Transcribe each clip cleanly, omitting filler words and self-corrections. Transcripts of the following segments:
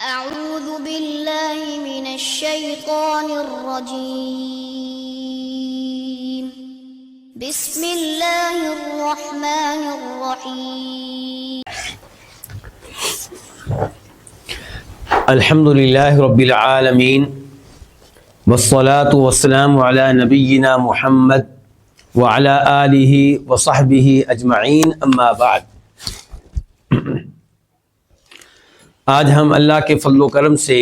أعوذ بالله من الشيطان الرجيم بسم الله الرحمن الرحيم الحمد لله رب العالمين والصلاة والسلام على نبينا محمد وعلى آله وصحبه أجمعين اما بعد۔ آج ہم اللہ کے فضل و کرم سے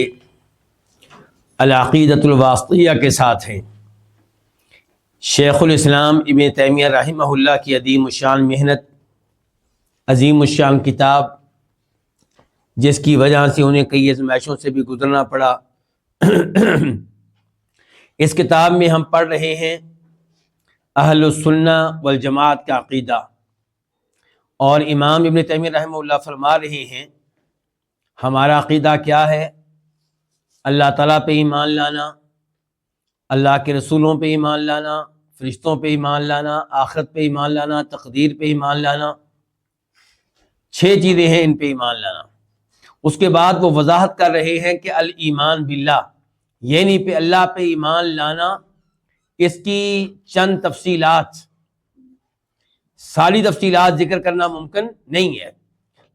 العقیدۃ الواسطیہ کے ساتھ ہیں۔ شیخ الاسلام ابن تیمیہ رحمہ اللہ کی عظیم الشان محنت، عظیم الشان کتاب، جس کی وجہ سے انہیں کئی آزمائشوں سے بھی گزرنا پڑا۔ اس کتاب میں ہم پڑھ رہے ہیں اہل السنہ والجماعت کا عقیدہ، اور امام ابن تیمیہ رحمہ اللہ فرما رہے ہیں ہمارا عقیدہ کیا ہے؟ اللہ تعالیٰ پہ ایمان لانا، اللہ کے رسولوں پہ ایمان لانا، فرشتوں پہ ایمان لانا، آخرت پہ ایمان لانا، تقدیر پہ ایمان لانا۔ 6 چیزیں ہیں ان پہ ایمان لانا۔ اس کے بعد وہ وضاحت کر رہے ہیں کہ الایمان باللہ، یعنی پہ اللہ پہ ایمان لانا، اس کی چند تفصیلات، ساری تفصیلات ذکر کرنا ممکن نہیں ہے،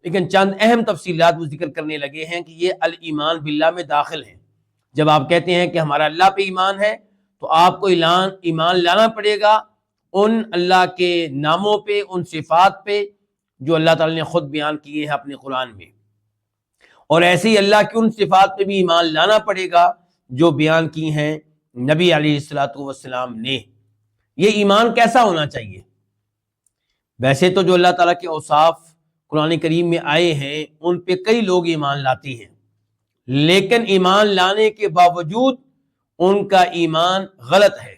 لیکن چند اہم تفصیلات وہ ذکر کرنے لگے ہیں کہ یہ الایمان باللہ میں داخل ہیں۔ جب آپ کہتے ہیں کہ ہمارا اللہ پہ ایمان ہے تو آپ کو ایمان لانا پڑے گا ان اللہ کے ناموں پہ، ان صفات پہ جو اللہ تعالی نے خود بیان کیے ہیں اپنے قرآن میں، اور ایسے ہی اللہ کی ان صفات پہ بھی ایمان لانا پڑے گا جو بیان کی ہیں نبی علیہ الصلوۃ والسلام نے۔ یہ ایمان کیسا ہونا چاہیے؟ ویسے تو جو اللہ تعالیٰ کے اوصاف قرآن کریم میں آئے ہیں ان پہ کئی لوگ ایمان لاتے ہیں، لیکن ایمان لانے کے باوجود ان کا ایمان غلط ہے،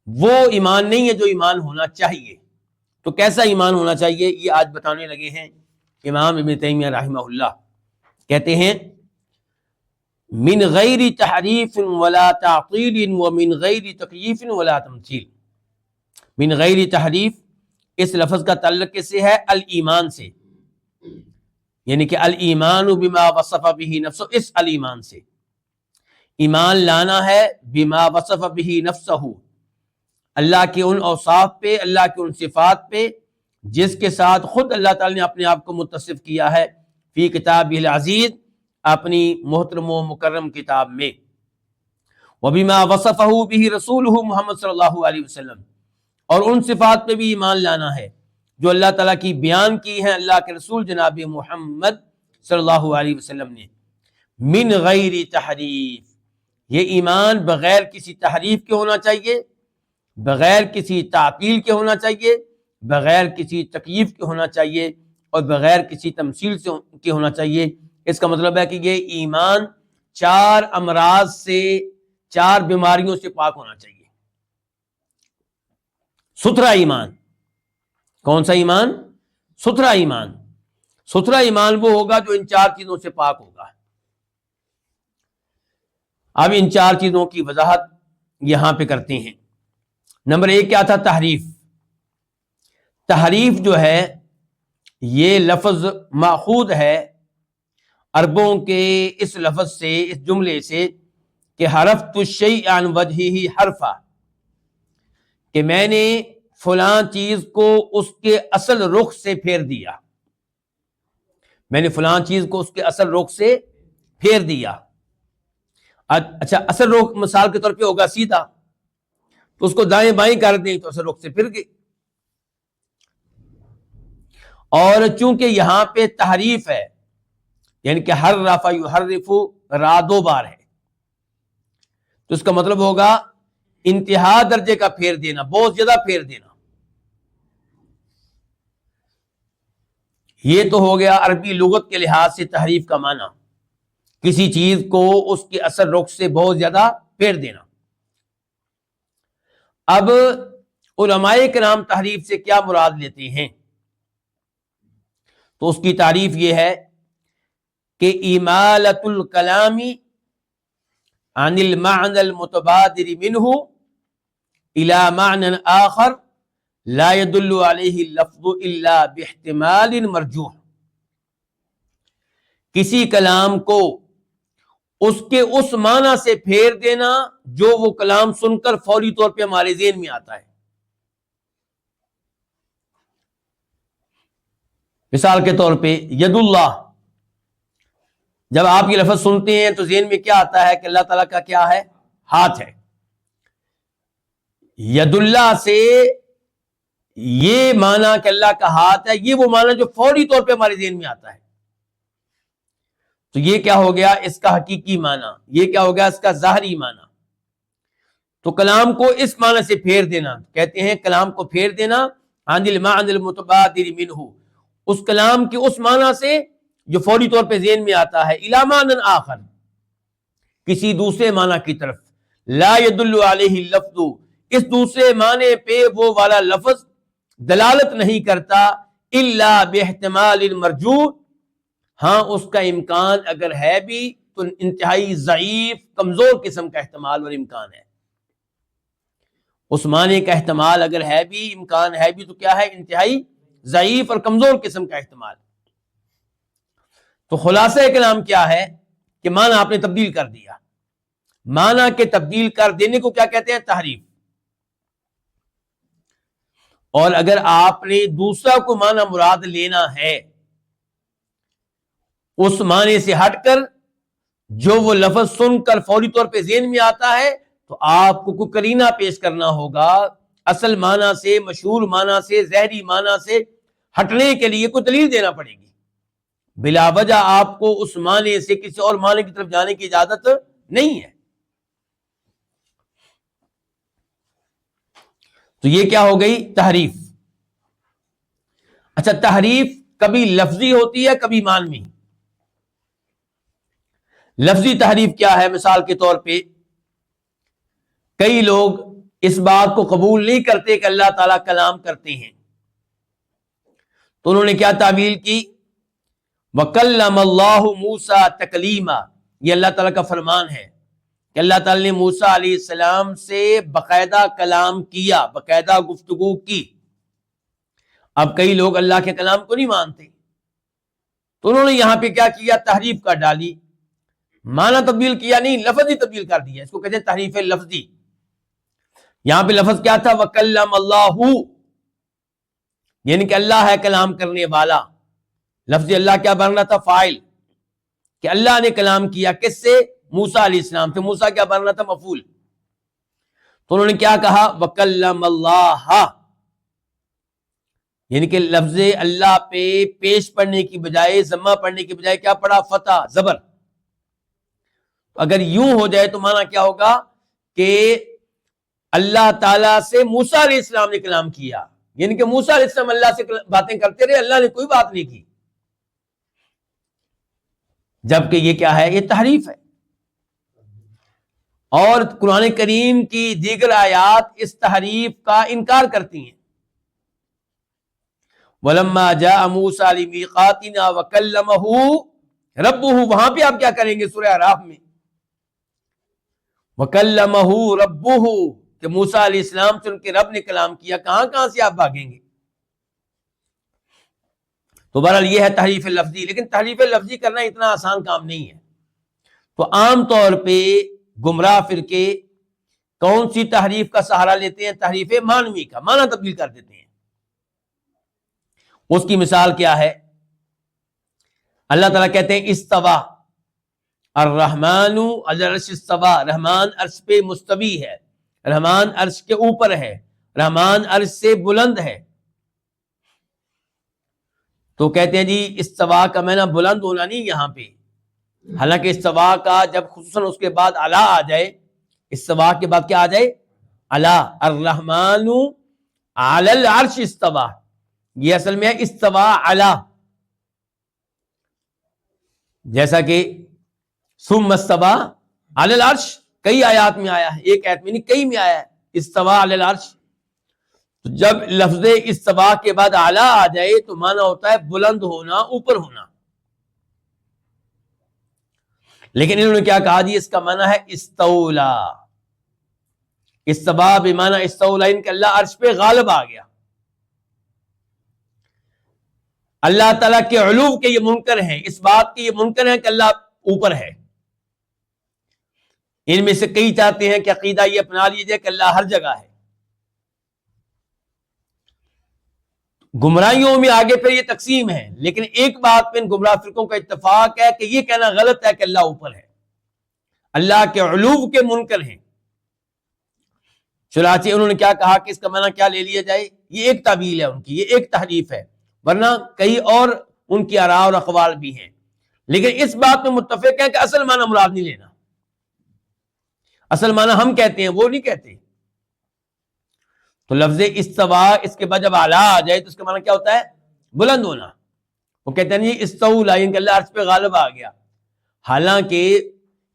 وہ ایمان نہیں ہے جو ایمان ہونا چاہیے۔ تو کیسا ایمان ہونا چاہیے یہ آج بتانے لگے ہیں امام ابن تیمیہ رحمہ اللہ۔ کہتے ہیں من غیر تحریف ولا تعطیل ومن غیر تکییف ولا تمثیل۔ من غیر تحریف، اس لفظ کا تعلق کس سے ہے؟ الایمان سے، یعنی کہ الایمان بما وصف به نفسه، اس الایمان سے ایمان لانا ہے بما وصف به نفسه، اللہ کے ان اوصاف پہ، اللہ کے ان صفات پہ جس کے ساتھ خود اللہ تعالی نے اپنے آپ کو متصف کیا ہے فی کتابہ العزیز، اپنی محترم و مکرم کتاب میں، وبما وصفہ به رسولہ محمد صلی اللہ علیہ وسلم، اور ان صفات پہ بھی ایمان لانا ہے جو اللہ تعالیٰ کی بیان کی ہیں اللہ کے رسول جناب محمد صلی اللہ علیہ وسلم نے۔ من غیر تحریف، یہ ایمان بغیر کسی تحریف کے ہونا چاہیے، بغیر کسی تعطیل کے ہونا چاہیے، بغیر کسی تکییف کے ہونا چاہیے، اور بغیر کسی تمثیل سے کے ہونا چاہیے۔ اس کا مطلب ہے کہ یہ ایمان 4 امراض سے، 4 بیماریوں سے پاک ہونا چاہیے۔ ستھرا ایمان۔ کون سا ایمان؟ ستھرا ایمان۔ ستھرا ایمان وہ ہوگا جو ان 4 چیزوں سے پاک ہوگا۔ اب ان 4 چیزوں کی وضاحت یہاں پہ کرتے ہیں۔ نمبر 1 کیا تھا؟ تحریف۔ تحریف جو ہے یہ لفظ ماخوذ ہے عربوں کے اس لفظ سے، اس جملے سے کہ حرفت الشیء عن وجہہ حرفا، کہ میں نے فلاں چیز کو اس کے اصل رخ سے پھیر دیا، میں نے فلاں چیز کو اس کے اصل رخ سے پھیر دیا۔ اچھا، اصل رخ مثال کے طور پہ ہوگا سیدھا، تو اس کو دائیں بائیں کر دیں تو اصل رخ سے پھر گئی۔ اور چونکہ یہاں پہ تحریف ہے، یعنی کہ حرف یحرف، را 2 بار ہے، تو اس کا مطلب ہوگا انتہا درجے کا پھیر دینا، بہت زیادہ پھیر دینا۔ یہ تو ہو گیا عربی لغت کے لحاظ سے تحریف کا معنی، کسی چیز کو اس کے اصل رخ سے بہت زیادہ پھیر دینا۔ اب علماء کرام تحریف سے کیا مراد لیتے ہیں؟ تو اس کی تعریف یہ ہے کہ امالۃ الکلام عن المعنى المتبادر منه الى معنى آخر لا يدل علیہ اللفظ الا باحتمال مرجوح، کسی کلام کو اس کے اس معنی سے پھیر دینا جو وہ کلام سن کر فوری طور پہ ہمارے ذہن میں آتا ہے. مثال کے طور پہ ید اللہ، جب آپ یہ لفظ سنتے ہیں تو ذہن میں کیا آتا ہے کہ اللہ تعالیٰ کا کیا ہے؟ ہاتھ ہے. ید اللہ سے یہ معنی کہ اللہ کا ہاتھ ہے، یہ وہ معنی جو فوری طور پہ ہمارے ذہن میں آتا ہے. تو یہ کیا ہو گیا؟ اس کا حقیقی معنی. یہ کیا ہو گیا؟ اس کا ظاہری معنی. تو کلام کو اس معنی سے پھیر دینا، کہتے ہیں کلام کو پھیر دینا عن المعنى المتبادر منہ، اس کلام کے اس معنی سے جو فوری طور پہ ذہن میں آتا ہے، الی معنی آخر، کسی دوسرے معنی کی طرف. لا يدل علیہ اللفظ، اس دوسرے معنی پہ وہ والا لفظ دلالت نہیں کرتا، الا باحتمال مرجو، ہاں اس کا امکان اگر ہے بھی تو انتہائی ضعیف کمزور قسم کا احتمال اور امکان ہے. اس معنی کا احتمال اگر ہے بھی، امکان ہے بھی، تو کیا ہے؟ انتہائی ضعیف اور کمزور قسم کا احتمال. تو خلاصہ کلام کیا ہے کہ معنی آپ نے تبدیل کر دیا. معنی کے تبدیل کر دینے کو کیا کہتے ہیں؟ تحریف. اور اگر آپ نے دوسرا کو معنی مراد لینا ہے اس معنی سے ہٹ کر جو وہ لفظ سن کر فوری طور پہ ذہن میں آتا ہے، تو آپ کو کوئی قرینہ پیش کرنا ہوگا. اصل معنی سے، مشہور معنی سے، ظاہری معنی سے ہٹنے کے لیے کوئی دلیل دینا پڑے گی. بلا وجہ آپ کو اس معنی سے کسی اور معنی کی طرف جانے کی اجازت نہیں ہے. تو یہ کیا ہو گئی؟ تحریف. اچھا، تحریف کبھی لفظی ہوتی ہے، کبھی معنوی. لفظی تحریف کیا ہے؟ مثال کے طور پہ کئی لوگ اس بات کو قبول نہیں کرتے کہ اللہ تعالیٰ کلام کرتے ہیں، تو انہوں نے کیا تعویل کی؟ وَكَلَّمَ اللَّهُ مُوسَىٰ تَكْلِيمًا، یہ اللہ تعالیٰ کا فرمان ہے کہ اللہ تعالیٰ نے موسیٰ علیہ السلام سے باقاعدہ کلام کیا، باقاعدہ گفتگو کی. اب کئی لوگ اللہ کے کلام کو نہیں مانتے، تو انہوں نے یہاں پہ کیا کیا؟ تحریف کر ڈالی. معنی تبدیل کیا نہیں، لفظ ہی تبدیل کر دیا. اس کو کہتے ہیں تحریف لفظی. یہاں پہ لفظ کیا تھا؟ وَكَلَّمَ اللَّهُ، یعنی کہ اللہ ہے کلام کرنے والا. لفظ اللہ کیا بننا تھا؟ فاعل، کہ اللہ نے کلام کیا. کس سے؟ موسیٰ علیہ السلام سے. موسیٰ کیا بننا تھا؟ مفعول. تو انہوں نے کیا کہا؟ وَكَلَّمَ اللَّهَ، یعنی کہ لفظ اللہ پہ پیش پڑھنے کی بجائے، ضمہ پڑھنے کی بجائے کیا پڑھا؟ فتح، زبر. اگر یوں ہو جائے تو معنی کیا ہوگا؟ کہ اللہ تعالیٰ سے موسیٰ علیہ السلام نے کلام کیا، یعنی کہ موسیٰ علیہ السلام اللہ سے باتیں کرتے رہے، اللہ نے کوئی بات نہیں کی. جبکہ یہ کیا ہے؟ یہ تحریف ہے. اور قرآن کریم کی دیگر آیات اس تحریف کا انکار کرتی ہیں. وَلَمَّا جَاءَ مُوسَىٰ لِمِيقَاتِنَا وَكَلَّمَهُ رَبُّهُ، وہاں پہ آپ کیا کریں گے؟ سورہ اعراف میں وَكَلَّمَهُ رَبُّهُ، کہ موسیٰ علیہ السلام سے ان کے رب نے کلام کیا. کہاں سے آپ بھاگیں گے؟ تو بہرحال یہ ہے تحریف لفظی. لیکن تحریف لفظی کرنا اتنا آسان کام نہیں ہے. تو عام طور پہ گمراہ فرقے کون سی تحریف کا سہارا لیتے ہیں؟ تحریف معنوی کا. معنی تبدیل کر دیتے ہیں. اس کی مثال کیا ہے؟ اللہ تعالیٰ کہتے ہیں استوا، الرحمن علی العرش استوا، رحمان عرش پہ مستوی ہے، رحمان عرش کے اوپر ہے، رحمان عرش سے بلند ہے. تو کہتے ہیں جی استوا کا معنی بلند ہونا نہیں یہاں پہ. حالانکہ استوا کا جب خصوصاً اس کے بعد علا آ جائے، استوا کے بعد کیا آ جائے؟ علا. الرحمن علی العرش استوا، یہ اصل میں ہے استوا علا. جیسا کہ ثم استوا علی العرش کئی آیات میں آیا ہے، ایک آیت میں نہیں، کئی میں آیا ہے استوا علی العرش. تو جب لفظ استوا کے بعد اعلی آ جائے تو معنی ہوتا ہے بلند ہونا، اوپر ہونا. لیکن انہوں نے کیا کہا جی؟ اس کا معنی ہے استولا. استوا بمعنی استولا، ان کہ اللہ عرش پہ غالب آ گیا. اللہ تعالیٰ کے علو کے یہ منکر ہیں، اس بات کے یہ منکر ہیں کہ اللہ اوپر ہے۔ ان میں سے کئی چاہتے ہیں کہ عقیدہ یہ اپنا لیجیے کہ اللہ ہر جگہ ہے۔ گمراہیوں میں آگے پھر یہ تقسیم ہے، لیکن ایک بات پہ ان گمراہ فرقوں کا اتفاق ہے کہ یہ کہنا غلط ہے کہ اللہ اوپر ہے، اللہ کے علو کے منکر ہیں۔ چنانچہ انہوں نے کیا کہا کہ اس کا معنی کیا لے لیا جائے؟ یہ ایک تعویل ہے ان کی، یہ ایک تحریف ہے، ورنہ کئی اور ان کی آراء اور اقوال بھی ہیں، لیکن اس بات میں متفق ہے کہ اصل معنی مراد نہیں لینا۔ اصل معنی ہم کہتے ہیں، وہ نہیں کہتے۔ تو لفظ استوا اس کے بعد جب اعلیٰ آ جائے تو اس کا معنی کیا ہوتا ہے؟ بلند ہونا۔ وہ کہتے ہیں یہ استولا، کہ اللہ عرش پہ غالب آ گیا۔ حالانکہ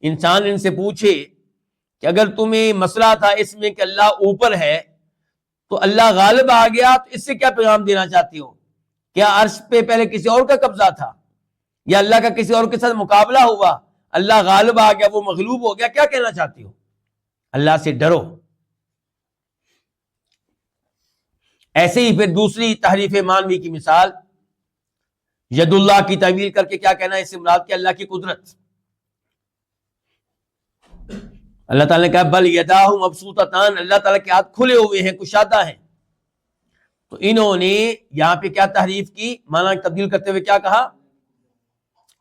انسان ان سے پوچھے کہ اگر تمہیں مسئلہ تھا اس میں کہ اللہ اوپر ہے تو اللہ غالب آ گیا، تو اس سے کیا پیغام دینا چاہتی ہو؟ کیا عرش پہ پہلے کسی اور کا قبضہ تھا، یا اللہ کا کسی اور کے ساتھ مقابلہ ہوا، اللہ غالب آ گیا، وہ مغلوب ہو گیا؟ کیا کہنا چاہتی ہو؟ اللہ سے ڈرو۔ ایسے ہی پھر دوسری تحریف مانوی کی مثال، ید اللہ کی تعویل کر کے کیا کہنا ہے؟ اس سے مراد کہ اللہ کی قدرت۔ اللہ تعالیٰ نے کہا بل یداہ مبسوطتان، اللہ تعالیٰ کے ہاتھ کھلے ہوئے ہیں، کشادہ ہیں۔ تو انہوں نے یہاں پہ کیا تحریف کی؟ معنی تبدیل کرتے ہوئے کیا کہا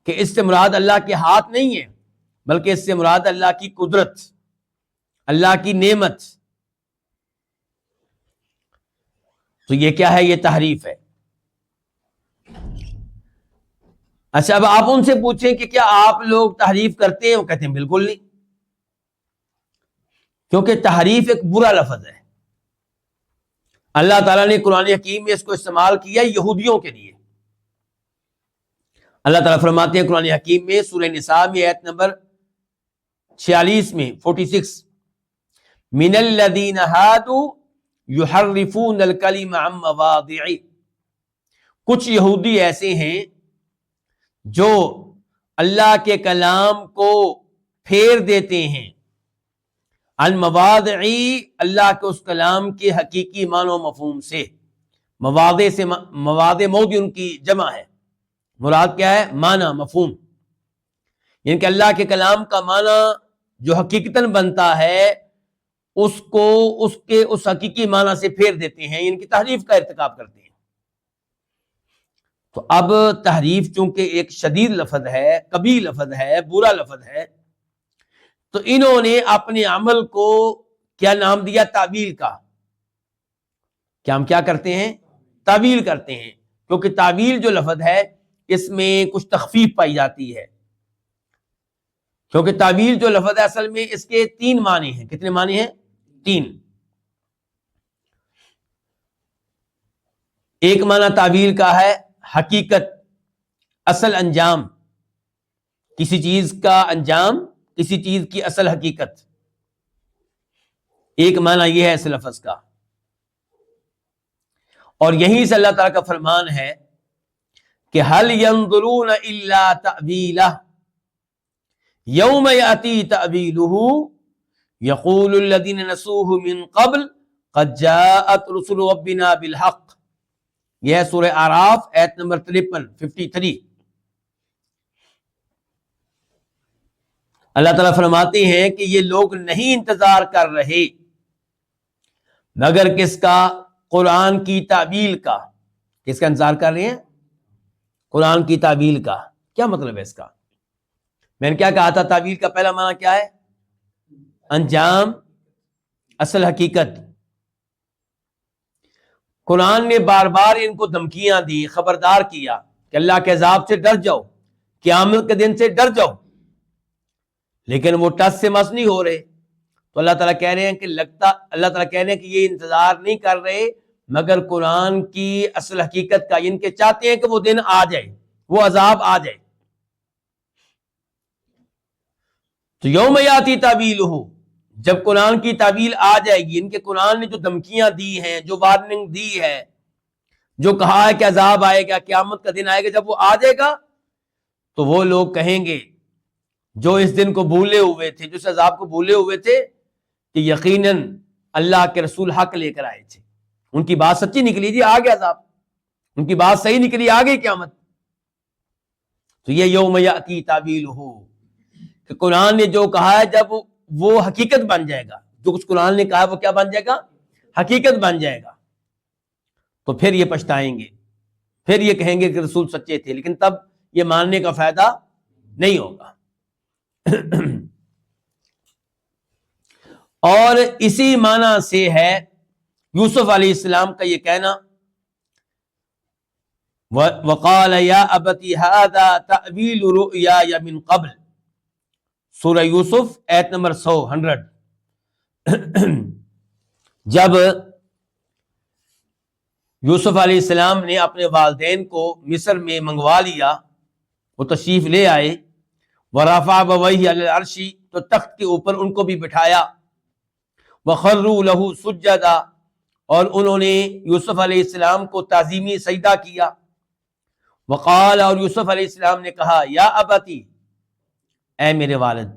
کہ اس سے مراد اللہ کے ہاتھ نہیں ہے، بلکہ اس سے مراد اللہ کی قدرت، اللہ کی نعمت۔ تو یہ کیا ہے؟ یہ تحریف ہے۔ اچھا، اب آپ ان سے پوچھیں کہ کیا آپ لوگ تحریف کرتے ہیں؟ وہ کہتے ہیں بالکل نہیں، کیونکہ تحریف ایک برا لفظ ہے۔ اللہ تعالیٰ نے قرآن حکیم میں اس کو استعمال کیا یہودیوں کے لیے۔ اللہ تعالیٰ فرماتے ہیں قرآن حکیم میں سورہ نساء میں آیت نمبر 46 میں 46، من الذین ہادوا یحرفون الکلم عن مواضعہ، کچھ یہودی ایسے ہیں جو اللہ کے کلام کو پھیر دیتے ہیں، عن مواضعہ، اللہ کے اس کلام کے حقیقی معنی و مفہوم سے۔ مواضع سے مواضع موضع ان کی جمع ہے، مراد کیا ہے؟ معنی، مفہوم، یعنی کہ اللہ کے کلام کا معنی جو حقیقتاً بنتا ہے اس کو اس حقیقی معنی سے پھیر دیتے ہیں، ان کی تحریف کا ارتکاب کرتے ہیں۔ تو اب تحریف چونکہ ایک شدید لفظ ہے، قبیح لفظ ہے، برا لفظ ہے، تو انہوں نے اپنے عمل کو کیا نام دیا؟ تعویل کا۔ کیا ہم کیا کرتے ہیں؟ تعویل کرتے ہیں، کیونکہ تعویل جو لفظ ہے اس میں کچھ تخفیف پائی جاتی ہے، کیونکہ تعویل جو لفظ ہے اصل میں اس کے 3 معنی ہیں۔ کتنے معنی ہیں؟ 3۔ ایک معنی تعویل کا ہے حقیقت، اصل انجام، کسی چیز کا انجام، کسی چیز کی اصل حقیقت۔ ایک معنی یہ ہے اس لفظ کا، اور یہیں سے اللہ تعالیٰ کا فرمان ہے کہ هل ينظرون الا تأویلہ یوم یأتی تأویلہ یقول الذین نسوہ من قبل قد جاءت رسل ربنا بالحق۔ یہ ہے سورہ اعراف آیت نمبر 53۔ اللہ تعالیٰ فرماتے ہیں کہ یہ لوگ نہیں انتظار کر رہے مگر کس کا؟ قرآن کی تعویل کا۔ کس کا انتظار کر رہے ہیں؟ قرآن کی تعویل کا۔ کیا مطلب ہے اس کا؟ میں نے کیا کہا تھا؟ تعویل کا پہلا معنی کیا ہے؟ انجام، اصل حقیقت۔ قرآن نے بار بار ان کو دھمکیاں دی، خبردار کیا کہ اللہ کے عذاب سے ڈر جاؤ، قیامت کے دن سے ڈر جاؤ، لیکن وہ ٹس سے مس نہیں ہو رہے۔ تو اللہ تعالیٰ کہہ رہے ہیں کہ اللہ تعالیٰ کہہ رہے ہیں کہ یہ انتظار نہیں کر رہے مگر قرآن کی اصل حقیقت کا، ان کے چاہتے ہیں کہ وہ دن آ جائے، وہ عذاب آ جائے۔ تو یوم یاتی تعویلہ، جب قرآن کی تعویل آ جائے گی، ان کے قرآن نے جو دھمکیاں دی ہیں، جو وارننگ دی ہے، جو کہا ہے کہ عذاب آئے گا، قیامت کا دن آئے گا، جب وہ آ جائے گا تو وہ لوگ کہیں گے جو اس دن کو بھولے ہوئے تھے، جو اس عذاب کو بھولے ہوئے تھے، کہ یقیناً اللہ کے رسول حق لے کر آئے تھے، ان کی بات سچی نکلی، جی آ گیا عذاب، ان کی بات صحیح نکلی، آگے قیامت. تو یہ یوم یاتی تعویلہ، کہ قرآن نے جو کہا ہے جب وہ حقیقت بن جائے گا، جو کچھ قرآن نے کہا ہے وہ کیا بن جائے گا؟ حقیقت بن جائے گا. تو پھر یہ پچھتائیں گے، پھر یہ کہیں گے کہ رسول سچے تھے، لیکن تب یہ ماننے کا فائدہ نہیں ہوگا. اور اسی معنی سے ہے یوسف علیہ السلام کا یہ کہنا، وَقَالَ يَا أَبَتِ هَذَا تَأْوِيلُ رُؤْيَايَ مِن قَبْلُ، سورہ یوسف آیت نمبر 100. جب یوسف علیہ السلام نے اپنے والدین کو مصر میں منگوا لیا، وہ تشریف لے آئے، وَرَفَعَ أَبَوَيْهِ عَلَى الْعَرْشِ، تو تخت کے اوپر ان کو بھی بٹھایا، وَخَرُّوا لَهُ سُجَّدًا، اور انہوں نے یوسف علیہ السلام کو تعظیمی سجدہ کیا. وقال، اور یوسف علیہ السلام نے کہا، یا ابتی، اے میرے والد،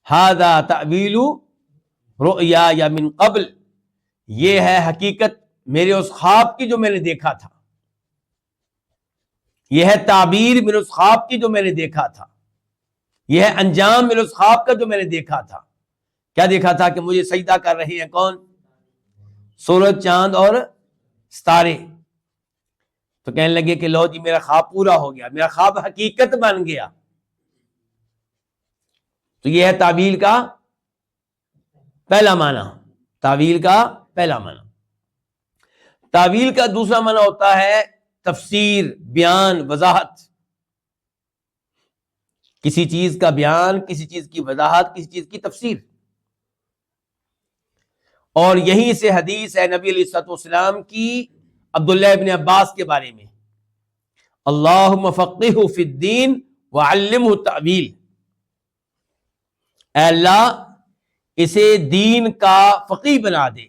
ھذا تأویل رؤیایا من قبل، یہ ہے حقیقت میرے اس خواب کی جو میں نے دیکھا تھا، یہ ہے تعبیر میرے اس خواب کی جو میں نے دیکھا تھا، یہ ہے انجام میرے اس خواب کا جو میں نے دیکھا تھا. کیا دیکھا تھا؟ کہ مجھے سجدہ کر رہے ہیں کون؟ سورج، چاند اور ستارے. تو کہنے لگے کہ لو جی میرا خواب پورا ہو گیا، میرا خواب حقیقت بن گیا. تو یہ ہے تعویل کا پہلا معنی. تعویل کا پہلا معنی. تعویل کا دوسرا معنی ہوتا ہے تفسیر، بیان، وضاحت. کسی چیز کا بیان، کسی چیز کی وضاحت، کسی چیز کی تفسیر. اور یہیں سے حدیث ہے نبی علیہ الصلوۃ والسلام کی عبداللہ ابن عباس کے بارے میں، اللہم فقہہ فی الدین وعلمہ التأویل، اے اللہ اسے دین کا فقیہ بنا دے،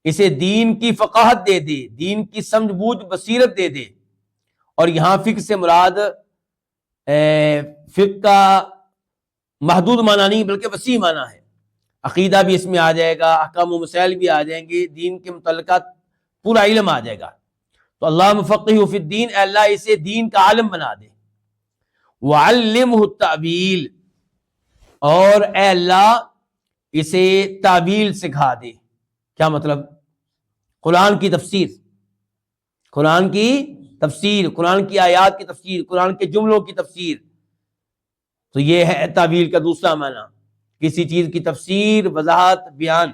اسے دین کی فقاہت دے دے، دین کی سمجھ بوجھ بصیرت دے دے. اور یہاں فقہ سے مراد فقہ کا محدود معنی نہیں بلکہ وسیع معنی ہے. عقیدہ بھی اس میں آ جائے گا، احکام و مسائل بھی آ جائیں گے، دین کے متعلقات پورا علم آ جائے گا. تو اللہم فقہہ فی الدین، اے اللہ اسے دین کا عالم بنا دے. وعلمہ التأویل، اور اے اللہ اسے تعویل سکھا دے. کیا مطلب؟ قرآن کی تفسیر، قرآن کی تفسیر، قرآن کی آیات کی تفسیر، قرآن کے جملوں کی تفسیر. تو یہ ہے تعویل کا دوسرا معنی، کسی چیز کی تفسیر، وضاحت، بیان.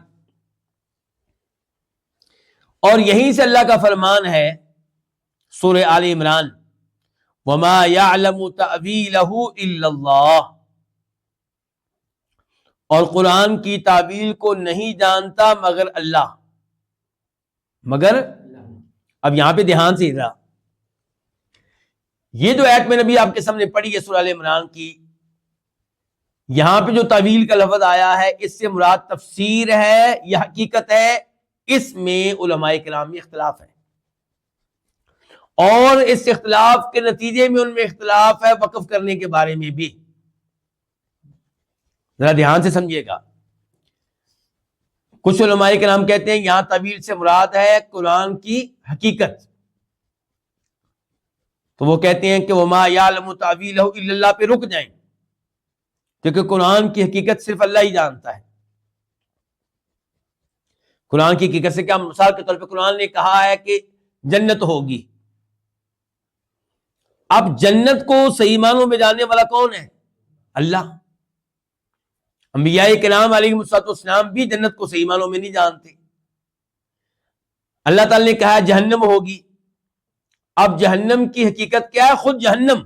اور یہیں سے اللہ کا فرمان ہے سورہ آل عمران، وما يعلم تأویلہ الا اللہ، اور قرآن کی تعویل کو نہیں جانتا مگر اللہ. مگر اب یہاں پہ دھیان سے رہا، یہ جو آیت میں نبی آپ کے سامنے پڑھی ہے سورہ آل عمران کی، یہاں پہ جو تعویل کا لفظ آیا ہے اس سے مراد تفسیر ہے یا حقیقت ہے، اس میں علماء کرام میں اختلاف ہے. اور اس اختلاف کے نتیجے میں ان میں اختلاف ہے وقف کرنے کے بارے میں بھی. ذرا دھیان سے سمجھیے گا. کچھ علماء کرام کہتے ہیں یہاں تعویل سے مراد ہے قرآن کی حقیقت، تو وہ کہتے ہیں کہ وما یعلم تأویلہ الا اللہ پہ رک جائیں، کیونکہ قرآن کی حقیقت صرف اللہ ہی جانتا ہے. قرآن کی حقیقت سے کیا؟ مثال کے طور پہ قرآن نے کہا ہے کہ جنت ہوگی. اب جنت کو صحیح معنوں میں جاننے والا کون ہے؟ اللہ. انبیاء کرام علیہ السلام بھی جنت کو صحیح معنوں میں نہیں جانتے. اللہ تعالی نے کہا جہنم ہوگی. اب جہنم کی حقیقت کیا ہے؟ خود جہنم.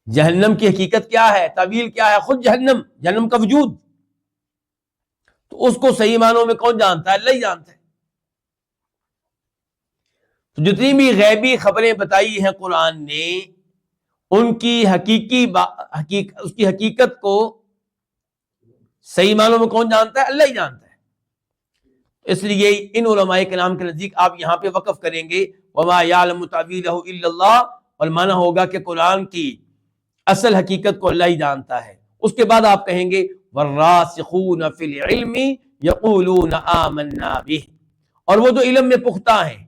جہنم کی حقیقت کیا ہے؟ تعویل کیا ہے؟ خود جہنم، جہنم کا وجود. تو اس کو صحیح معنوں میں کون جانتا ہے؟ اللہ ہی جانتا ہے. تو جتنی بھی غیبی خبریں بتائی ہیں قرآن نے، ان کی اس کی حقیقت کو صحیح معنوں میں کون جانتا ہے؟ اللہ ہی جانتا ہے. اس لیے ان علماء کرام کے نزدیک آپ یہاں پہ وقف کریں گے وما یعلم تأویلہ الا اللہ، اور معنی ہوگا کہ قرآن کی اصل حقیقت کو اللہ ہی جانتا ہے. اس کے بعد آپ کہیں گے والراسخون فی العلم یقولون آمنا بہ، اور وہ جو علم میں پختہ ہیں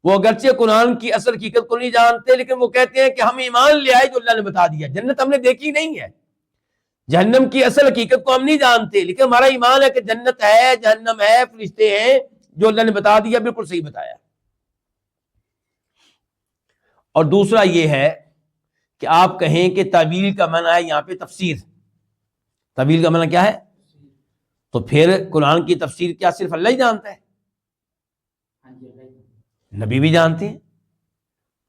وہ اگرچہ قرآن کی اصل حقیقت کو نہیں جانتے، لیکن وہ کہتے ہیں کہ ہم ایمان لے آئے جو اللہ نے بتا دیا، جنت ہم نے دیکھی نہیں ہے، جہنم کی اصل حقیقت کو ہم نہیں جانتے، لیکن ہمارا ایمان ہے کہ جنت ہے، جہنم ہے، فرشتے ہیں، جو اللہ نے بتا دیا بالکل صحیح بتایا۔ اور دوسرا یہ ہے کہ آپ کہیں کہ تعویل کا معنی ہے یہاں پہ تفسیر، تعویل کا معنی کیا ہے؟ تو پھر قرآن کی تفسیر کیا صرف اللہ ہی جانتا ہے؟ نبی بھی جانتے ہیں،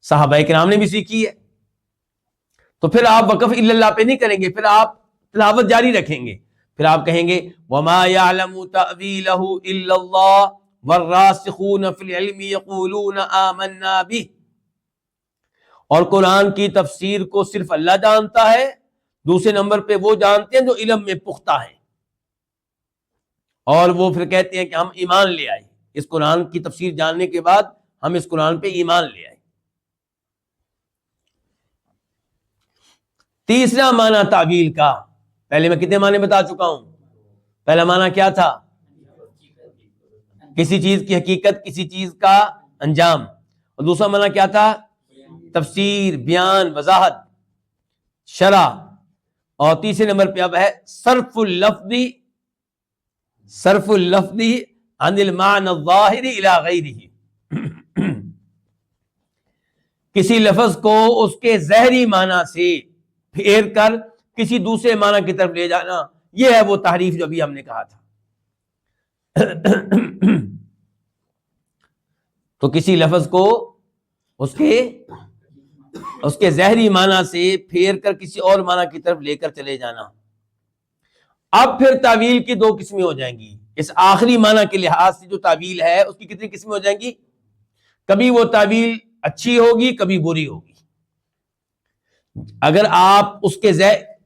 صحابہ کرام نے بھی سیکھی ہے۔ تو پھر آپ وقف الا اللہ پہ نہیں کریں گے، پھر آپ تلاوت جاری رکھیں گے، پھر آپ کہیں گے وما يعلم تأويله الا الله والراسخون في العلم يقولون آمنا به، اور قرآن کی تفسیر کو صرف اللہ جانتا ہے، دوسرے نمبر پہ وہ جانتے ہیں جو علم میں پختہ ہیں، اور وہ پھر کہتے ہیں کہ ہم ایمان لے آئے، اس قرآن کی تفسیر جاننے کے بعد ہم اس قرآن پہ ایمان لے آئے۔ تیسرا معنی تعویل کا، پہلے میں کتنے معنی بتا چکا ہوں؟ پہلا معنی کیا تھا؟ کسی چیز کی حقیقت، کسی چیز کا انجام، اور دوسرا معنی کیا تھا؟ تفسیر، بیان، وضاحت، شرح، اور تیسرے نمبر پہ اب ہے صرف اللفظ عن المعنى الظاہر الى غیرہ، کسی لفظ کو اس کے ظاہری معنی سے پھیر کر کسی دوسرے معنی کی طرف لے جانا، یہ ہے وہ تحریف جو ابھی ہم نے کہا تھا۔ تو کسی لفظ کو اس کے ظاہری معنی سے پھیر کر کسی اور معنی کی طرف لے کر چلے جانا۔ اب پھر تعویل کی دو قسمیں ہو جائیں گی، اس آخری معنی کے لحاظ سے جو تعویل ہے اس کی کتنی قسمیں ہو جائیں گی؟ کبھی وہ تعویل اچھی ہوگی، کبھی بری ہوگی۔ اگر آپ اس کے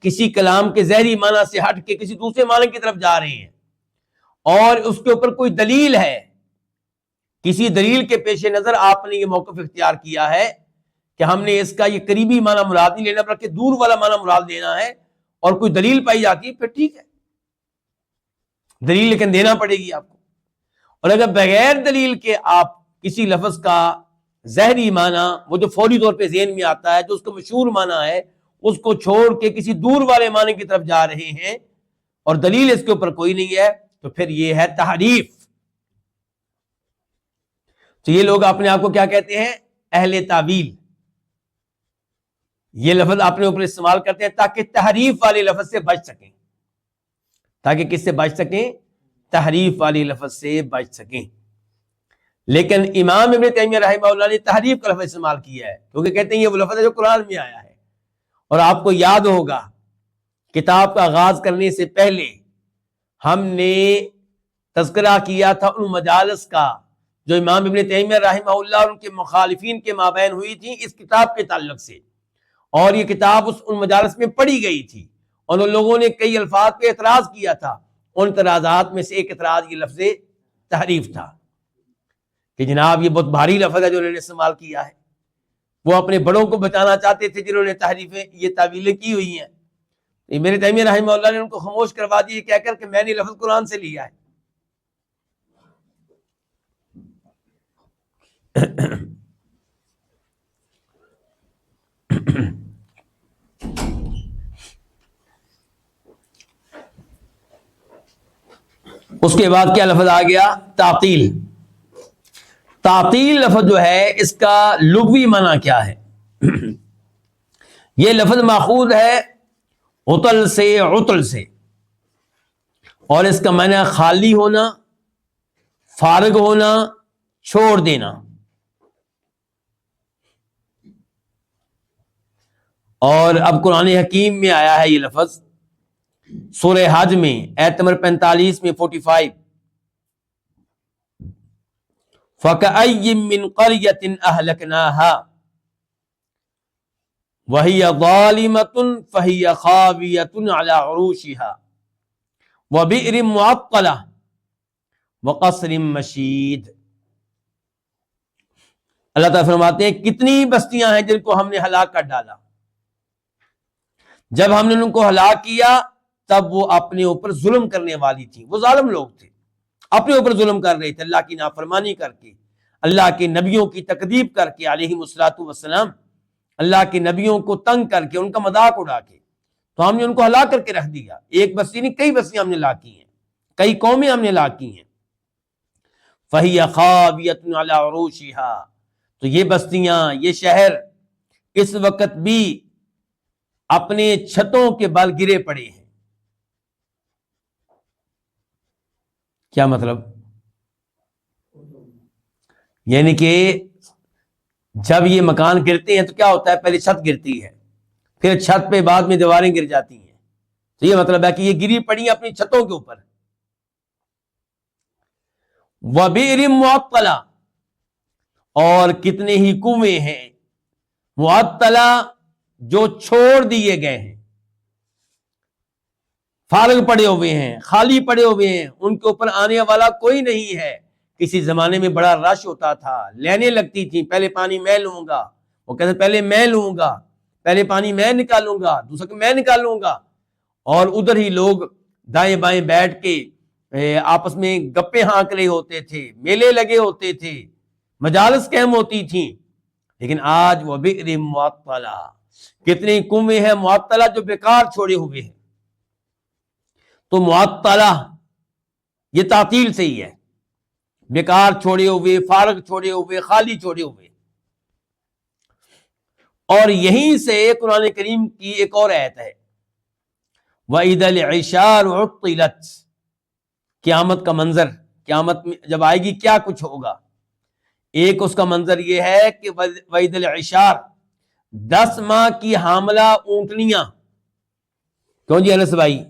کسی کلام کے ظاہری معنی سے ہٹ کے کسی دوسرے معنی کی طرف جا رہے ہیں اور اس کے اوپر کوئی دلیل ہے، کسی دلیل کے پیش نظر آپ نے یہ موقف اختیار کیا ہے کہ ہم نے اس کا یہ قریبی معنی مراد نہیں لینا بلکہ دور والا معنی مراد لینا ہے، اور کوئی دلیل پائی جاتی ہے، پھر ٹھیک ہے، دلیل لیکن دینا پڑے گی آپ کو۔ اور اگر بغیر دلیل کے آپ کسی لفظ کا ظاہری معنی، وہ جو فوری طور پہ ذہن میں آتا ہے، جو اس کا مشہور معنی ہے، اس کو چھوڑ کے کسی دور والے معنی کی طرف جا رہے ہیں اور دلیل اس کے اوپر کوئی نہیں ہے، تو پھر یہ ہے تحریف۔ تو یہ لوگ اپنے آپ کو کیا کہتے ہیں؟ اہل تعویل۔ یہ لفظ اپنے اوپر استعمال کرتے ہیں تاکہ تحریف والے لفظ سے بچ سکیں، تاکہ کس سے بچ سکیں؟ تحریف والی لفظ سے بچ سکیں۔ لیکن امام ابن تیمیہ رحمہ اللہ نے تحریف کا لفظ استعمال کیا ہے، کیونکہ کہتے ہیں یہ وہ لفظ ہے جو قرآن میں آیا ہے۔ اور آپ کو یاد ہوگا کتاب کا آغاز کرنے سے پہلے ہم نے تذکرہ کیا تھا ان مجالس کا جو امام ابن تیمیہ رحمہ اللہ اور ان کے مخالفین کے مابین ہوئی تھی اس کتاب کے تعلق سے، اور یہ کتاب ان مجالس میں پڑھی گئی تھی، اور ان لوگوں نے کئی الفاظ پہ اعتراض کیا تھا۔ ان اعتراضات میں سے ایک اعتراض یہ لفظ تحریف تھا کہ جناب یہ بہت بھاری لفظ ہے جو انہوں نے استعمال کیا ہے۔ وہ اپنے بڑوں کو بچانا چاہتے تھے جنہوں نے تحریفیں، یہ تعویلیں کی ہوئی ہیں۔ میرے تیمیہ رحمہ اللہ نے ان کو خاموش کروا دیا کہہ کر کہ میں نے لفظ قرآن سے لیا ہے۔ اس کے بعد کیا لفظ آ گیا؟ تعطیل۔ تعطیل لفظ جو ہے اس کا لغوی معنی کیا ہے؟ یہ لفظ ماخوذ ہے عطل سے، اور اس کا معنی خالی ہونا، فارغ ہونا، چھوڑ دینا۔ اور اب قرآن حکیم میں آیا ہے یہ لفظ سورہ حج میں آیت نمبر 45 میں 45، فَكَأَيٍّ مِّن قَرْيَةٍ أَهْلَكْنَاهَا وَهِيَ ظَالِمَةٌ فَهِيَ خَاوِيَةٌ عَلَى عُرُوشِهَا وَبِئْرٍ مُّعَطَّلَةٍ وَقَصْرٍ مَّشِيدٍ۔ اللہ تعالیٰ فرماتے ہیں کتنی بستیاں ہیں جن کو ہم نے ہلاک کر ڈالا، جب ہم نے ان کو ہلاک کیا تب وہ اپنے اوپر ظلم کرنے والی تھی، وہ ظالم لوگ تھے، اپنے اوپر ظلم کر رہے تھے، اللہ کی نافرمانی کر کے، اللہ کے نبیوں کی تکذیب کر کے علیہم الصلوۃ والسلام، اللہ کے نبیوں کو تنگ کر کے، ان کا مذاق اڑا کے، تو ہم نے ان کو ہلاک کر کے رکھ دیا۔ ایک بستی نہیں، کئی بستیاں ہم نے ہلاک کی ہیں، کئی قومیں ہم نے ہلاک کی ہیں۔ فَهِيَ خَاوِيَةٌ عَلَىٰ عُرُوشِهَا، تو یہ بستیاں، یہ شہر اس وقت بھی اپنے چھتوں کے بل گرے پڑے ہیں۔ کیا مطلب؟ یعنی کہ جب یہ مکان گرتے ہیں تو کیا ہوتا ہے؟ پہلے چھت گرتی ہے، پھر چھت پہ بعد میں دیواریں گر جاتی ہیں، تو یہ مطلب ہے کہ یہ گری پڑی ہیں اپنی چھتوں کے اوپر۔ وَبِئْرٍ مُعَطَّلَةٍ، اور کتنے ہی کنویں ہیں معطلہ جو چھوڑ دیے گئے ہیں، فارغ پڑے ہوئے ہیں، خالی پڑے ہوئے ہیں، ان کے اوپر آنے والا کوئی نہیں ہے۔ کسی زمانے میں بڑا رش ہوتا تھا، لینیں لگتی تھیں، پہلے پانی میں لوں گا، وہ کہتے پہلے میں لوں گا، پہلے پانی میں نکالوں گا، دوسرا میں نکالوں گا، اور ادھر ہی لوگ دائیں بائیں بیٹھ کے آپس میں گپے ہانک رہے ہوتے تھے، میلے لگے ہوتے تھے، مجالس قائم ہوتی تھیں۔ لیکن آج وہ بئر معطلہ، کتنے کنویں ہیں معطلہ جو بیکار چھوڑے ہوئے ہیں۔ تو معطلہ یہ تعطیل سے ہی ہے، بیکار چھوڑے ہوئے، فارغ چھوڑے ہوئے، خالی چھوڑے ہوئے۔ اور یہیں سے قرآن کریم کی ایک اور آیت ہے، وَإِذَا الْعِشَارُ عُطِّلَتْ، قیامت کا منظر، قیامت میں جب آئے گی کیا کچھ ہوگا۔ ایک اس کا منظر یہ ہے کہ وَإِذَا الْعِشَارُ، 10 ماہ کی حاملہ اونٹنیاں، کیوں جی انس بھائی،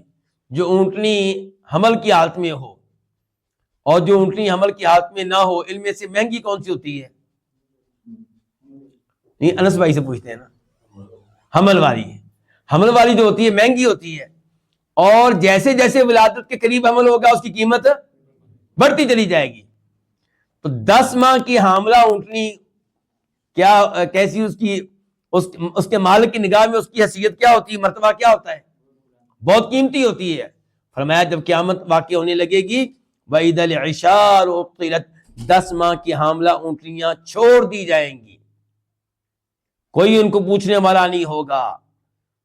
جو اونٹنی حمل کی حالت میں ہو اور جو اونٹنی حمل کی حالت میں نہ ہو، ان میں سے مہنگی کون سی ہوتی ہے؟ نہیں، انس بھائی سے پوچھتے ہیں نا۔ حمل والی، حمل والی جو ہوتی ہے مہنگی ہوتی ہے، اور جیسے جیسے ولادت کے قریب حمل ہوگا اس کی قیمت بڑھتی چلی جائے گی۔ تو 10 ماہ کی حاملہ اونٹنی کیا کیسی اس کے مالک کی نگاہ میں اس کی حیثیت کیا ہوتی ہے، مرتبہ کیا ہوتا ہے؟ بہت قیمتی ہوتی ہے۔ فرمایا جب قیامت واقع ہونے لگے گی، وَإِذَا الْعِشَارُ عُطِّلَتْ، 10 ماہ کی حاملہ اونٹنیاں چھوڑ دی جائیں گی، کوئی ان کو پوچھنے والا نہیں ہوگا،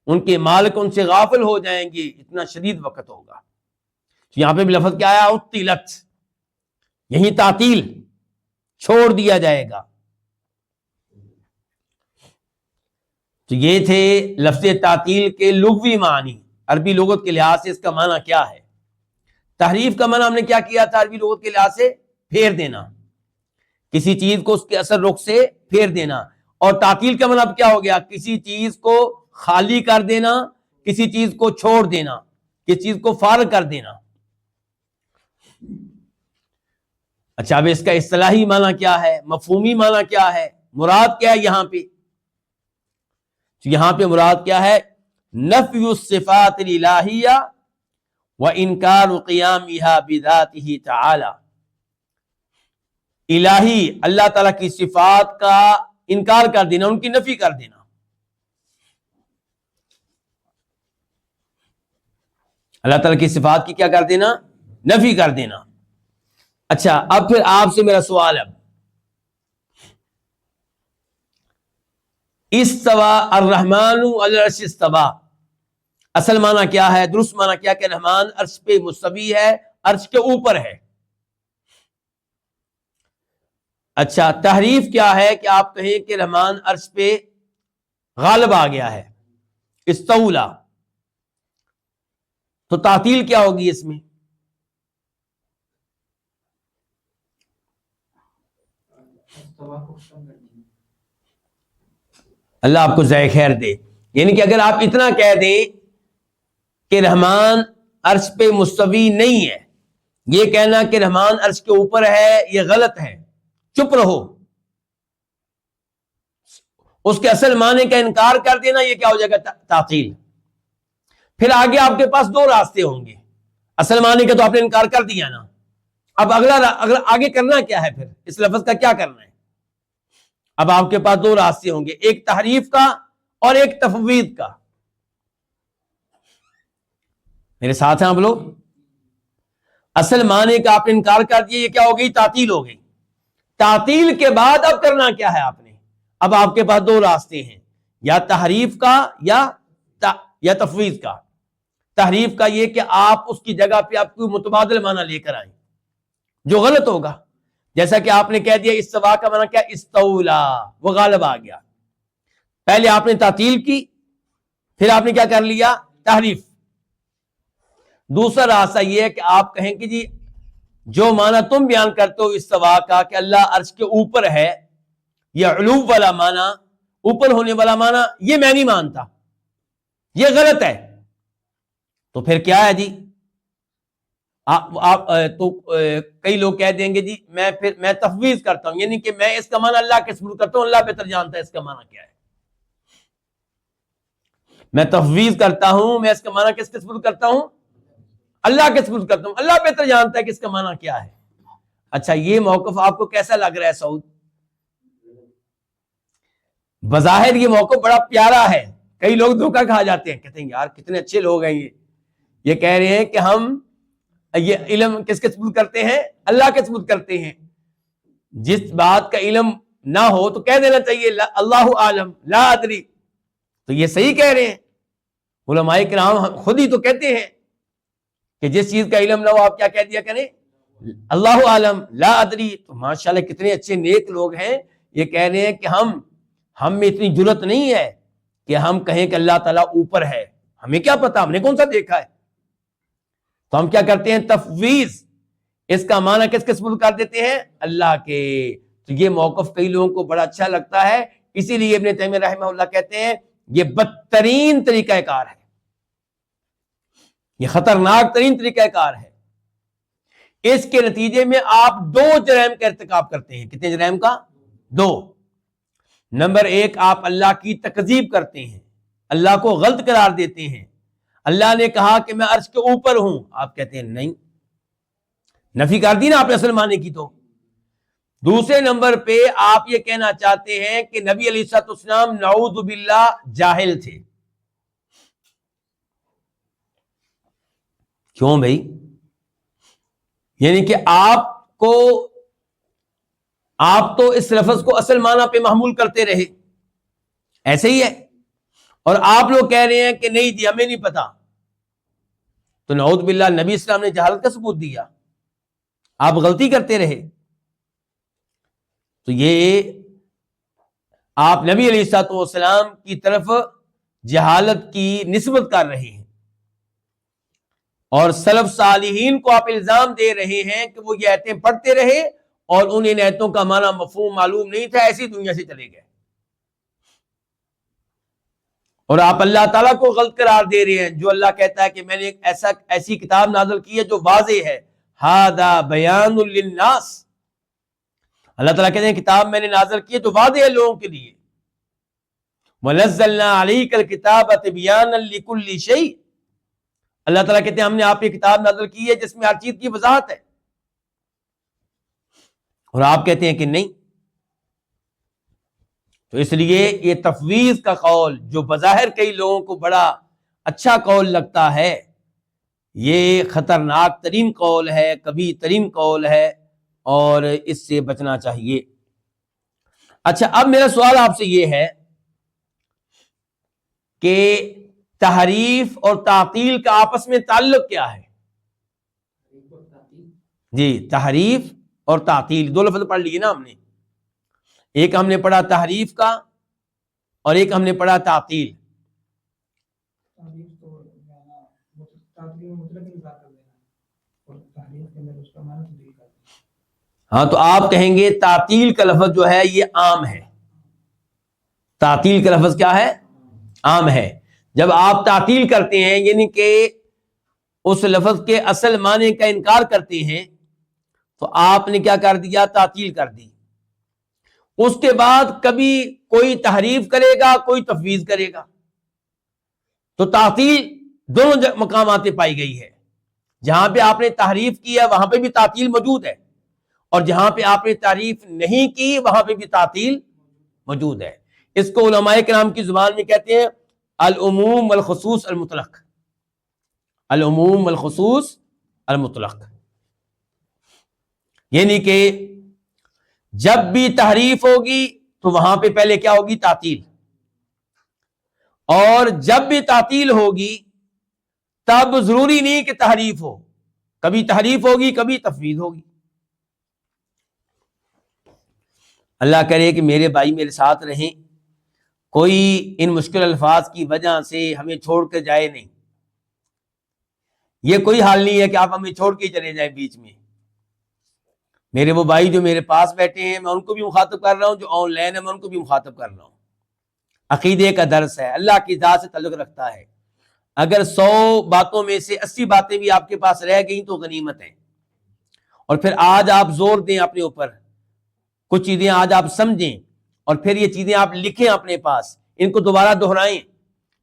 ان کے مالک ان سے غافل ہو جائیں گے، اتنا شدید وقت ہوگا۔ یہاں پہ بھی لفظ کیا آیا؟ عُطِّلَتْ، یہی تعطیل، چھوڑ دیا جائے گا۔ تو یہ تھے لفظ تعطیل کے لغوی معنی، عربی لغت کے لحاظ سے اس کا معنی کیا ہے۔ تحریف کا معنی ہم نے کیا کیا تھا عربی لغت کے لحاظ سے؟ پھیر دینا، کسی چیز کو اس کے اثر رخ سے پھیر دینا۔ اور تعطیل کا مطلب کیا ہو گیا؟ کسی چیز کو خالی کر دینا، کسی چیز کو چھوڑ دینا، کسی چیز کو فارغ کر دینا۔ اچھا، اب اس کا اصطلاحی معنی کیا ہے، مفہومی معنی کیا ہے، مراد کیا ہے یہاں پہ؟ یہاں پہ مراد کیا ہے؟ نفی الصفات الالہیہ وانکار قیامها بذاتہ تعالی، الہی اللہ تعالیٰ کی صفات کا انکار کر دینا، ان کی نفی کر دینا۔ اللہ تعالیٰ کی صفات کی کیا کر دینا؟ نفی کر دینا۔ اچھا، اب پھر آپ سے میرا سوال ہے، استوى الرحمن علی العرش استوى، اصل معنی کیا ہے، درست معنی کیا کہ رحمان عرش پہ مستوی ہے، عرش کے اوپر ہے۔ اچھا، تحریف کیا ہے کہ آپ کہیں کہ رحمان عرش پہ غالب آ گیا ہے، استولا، تو تعطیل کیا ہوگی اس میں؟ اللہ آپ کو ذائقہ خیر دے۔ یعنی کہ اگر آپ اتنا کہہ دیں کہ رحمان عرش پہ مستوی نہیں ہے، یہ کہنا کہ رحمان عرش کے اوپر ہے یہ غلط ہے، چپ رہو، اس کے اصل معنی کا انکار کر دینا، یہ کیا ہو جائے گا؟ تعطیل۔ پھر آگے آپ کے پاس 2 راستے ہوں گے، اصل معنی کا تو آپ نے انکار کر دیا نا، اب اگلا آگے کرنا کیا ہے؟ پھر اس لفظ کا کیا کرنا ہے؟ اب آپ کے پاس 2 راستے ہوں گے، ایک تحریف کا اور ایک تفویض کا۔ میرے ساتھ ہیں آپ لوگ؟ اصل معنی کا آپ نے انکار کر دیا، یہ کیا ہو گئی؟ تعطیل ہو گئی۔ تعطیل کے بعد اب کرنا کیا ہے آپ نے؟ اب آپ کے پاس دو راستے ہیں، یا تحریف کا یا تفویض کا۔ تحریف کا یہ کہ آپ اس کی جگہ پہ آپ کوئی متبادل معنی لے کر آئیں جو غلط ہوگا، جیسا کہ آپ نے کہہ دیا استوا کا معنی کیا؟ استولا، وہ غالب آ گیا۔ پہلے آپ نے تعطیل کی، پھر آپ نے کیا کر لیا؟ تحریف۔ دوسرا راستہ یہ ہے کہ آپ کہیں کہ جی جو معنی تم بیان کرتے ہو استوا کا کہ اللہ عرش کے اوپر ہے، یہ علو والا معنی، اوپر ہونے والا معنی، یہ میں نہیں مانتا، یہ غلط ہے۔ تو پھر کیا ہے جی؟ آپ تو کئی لوگ کہہ دیں گے جی میں تفویض کرتا ہوں، یعنی کہ میں اس کا معنی اللہ کے سپرد کرتا ہوں، اللہ بہتر جانتا ہے اس کا معنی کیا ہے۔ میں تفویض کرتا ہوں، میں اس کا معنی کس کے سپرد کرتا ہوں؟ اللہ کے سپرد کرتا ہوں، اللہ بہتر جانتا ہے کہ اس کا معنی کیا ہے۔ اچھا، یہ موقف آپ کو کیسا لگ رہا ہے سعود؟ بظاہر یہ موقف بڑا پیارا ہے، کئی لوگ دھوکہ کھا جاتے ہیں، کہتے ہیں یار کتنے اچھے لوگ ہیں، یہ کہہ رہے ہیں کہ ہم یہ علم کس کے سپرد کرتے ہیں؟ اللہ کے سپرد کرتے ہیں۔ جس بات کا علم نہ ہو تو کہہ دینا چاہیے اللہ عالم لا ادری، تو یہ صحیح کہہ رہے ہیں۔ علماء کرام خود ہی تو کہتے ہیں کہ جس چیز کا علم نہ ہو آپ کیا کہہ دیا کریں؟ اللہ عالم لا ادری۔ تو ماشاءاللہ کتنے اچھے نیک لوگ ہیں، یہ کہہ رہے ہیں کہ ہم میں اتنی جرت نہیں ہے کہ ہم کہیں کہ اللہ تعالیٰ اوپر ہے، ہمیں کیا پتا، ہم نے کون سا دیکھا ہے۔ تو ہم کیا کرتے ہیں؟ تفویض، اس کا معنی کس کے سپرد کر دیتے ہیں؟ اللہ کے۔ تو یہ موقف کئی لوگوں کو بڑا اچھا لگتا ہے، اسی لیے ابن تیمیہ رحمہ اللہ کہتے ہیں یہ بدترین طریقہ کار ہے، یہ خطرناک ترین طریقہ کار ہے۔ اس کے نتیجے میں آپ دو جرائم کا ارتکاب کرتے ہیں۔ کتنے جرائم کا؟ دو۔ نمبر ایک، آپ اللہ کی تکذیب کرتے ہیں، اللہ کو غلط قرار دیتے ہیں۔ اللہ نے کہا کہ میں عرش کے اوپر ہوں، آپ کہتے ہیں نہیں، نفی کر دی نا آپ نے اصل معنی کی۔ تو دوسرے نمبر پہ آپ یہ کہنا چاہتے ہیں کہ نبی علیہ الصلوۃ والسلام نعوذ باللہ جاہل تھے۔ کیوں بھائی؟ یعنی کہ آپ تو اس لفظ کو اصل معنی پہ محمول کرتے رہے، ایسے ہی ہے، اور آپ لوگ کہہ رہے ہیں کہ نہیں جی ہمیں نہیں پتا۔ تو نعوذ باللہ نبی اسلام نے جہالت کا ثبوت دیا، آپ غلطی کرتے رہے۔ تو یہ آپ نبی علیہ الصلوۃ والسلام کی طرف جہالت کی نسبت کر رہے ہیں، اور سلف صالحین کو آپ الزام دے رہے ہیں کہ وہ یہ آیتیں پڑھتے رہے اور ان آیتوں کا معنی مفہوم معلوم نہیں تھا، ایسی دنیا سے چلے گئے، اور آپ اللہ تعالیٰ کو غلط قرار دے رہے ہیں۔ جو اللہ کہتا ہے کہ میں نے ایک ایسی کتاب نازل کی ہے جو واضح ہے، ھذا بیان للناس، اللہ تعالیٰ کہتے ہیں کتاب میں نے نازل کی ہے جو واضح ہے لوگوں کے لیے۔ وَنَزَّلْنَا عَلَيْكَ الْكِتَابَ تِبْيَانًا لِكُلِّ شَيْءٍ، اللہ تعالیٰ کہتے ہیں ہم نے آپ کی کتاب نازل کی ہے جس میں ہر چیز کی وضاحت ہے، اور آپ کہتے ہیں کہ نہیں۔ تو اس لیے یہ تفویض کا قول جو بظاہر کئی لوگوں کو بڑا اچھا قول لگتا ہے، یہ خطرناک ترین قول ہے، کبھی ترین قول ہے، اور اس سے بچنا چاہیے۔ اچھا، اب میرا سوال آپ سے یہ ہے کہ تحریف اور تعطیل کا آپس میں تعلق کیا ہے؟ جی، تحریف اور تعطیل دو لفظ پڑھ لیے نا ہم نے، ایک ہم نے پڑھا تحریف کا اور ایک ہم نے پڑھا تعطیل۔ ہاں، تو آپ کہیں گے تعطیل کا لفظ جو ہے یہ عام ہے، تعطیل کا لفظ کیا ہے؟ عام ہے۔ جب آپ تعطیل کرتے ہیں یعنی کہ اس لفظ کے اصل معنی کا انکار کرتے ہیں، تو آپ نے کیا کر دیا؟ تعطیل کر دی۔ اس کے بعد کبھی کوئی تحریف کرے گا، کوئی تفویض کرے گا، تو تعطیل دونوں مقامات پہ پائی گئی ہے۔ جہاں پہ آپ نے تحریف کی ہے وہاں پہ بھی تعطیل موجود ہے، اور جہاں پہ آپ نے تعریف نہیں کی وہاں پہ بھی تعطیل موجود ہے۔ اس کو علماء کرام کی زبان میں کہتے ہیں العموم والخصوص المطلق، العموم والخصوص المطلق۔ یعنی کہ جب بھی تحریف ہوگی تو وہاں پہ پہلے کیا ہوگی؟ تعطیل. اور جب بھی تعطیل ہوگی تب ضروری نہیں کہ تحریف ہو، کبھی تحریف ہوگی کبھی تفویض ہوگی. اللہ کرے کہ میرے بھائی میرے ساتھ رہیں، کوئی ان مشکل الفاظ کی وجہ سے ہمیں چھوڑ کر جائے نہیں. یہ کوئی حال نہیں ہے کہ آپ ہمیں چھوڑ کے چلے جائیں بیچ میں. میرے وہ بھائی جو میرے پاس بیٹھے ہیں میں ان کو بھی مخاطب کر رہا ہوں، جو آن لائن ہے میں ان کو بھی مخاطب کر رہا ہوں. عقیدے کا درس ہے، اللہ کی ذات سے تعلق رکھتا ہے. اگر 100 باتوں میں سے 80 باتیں بھی آپ کے پاس رہ گئیں تو غنیمت ہے. اور پھر آج آپ زور دیں اپنے اوپر، کچھ چیزیں آج آپ سمجھیں اور پھر یہ چیزیں آپ لکھیں اپنے پاس، ان کو دوبارہ دہرائیں.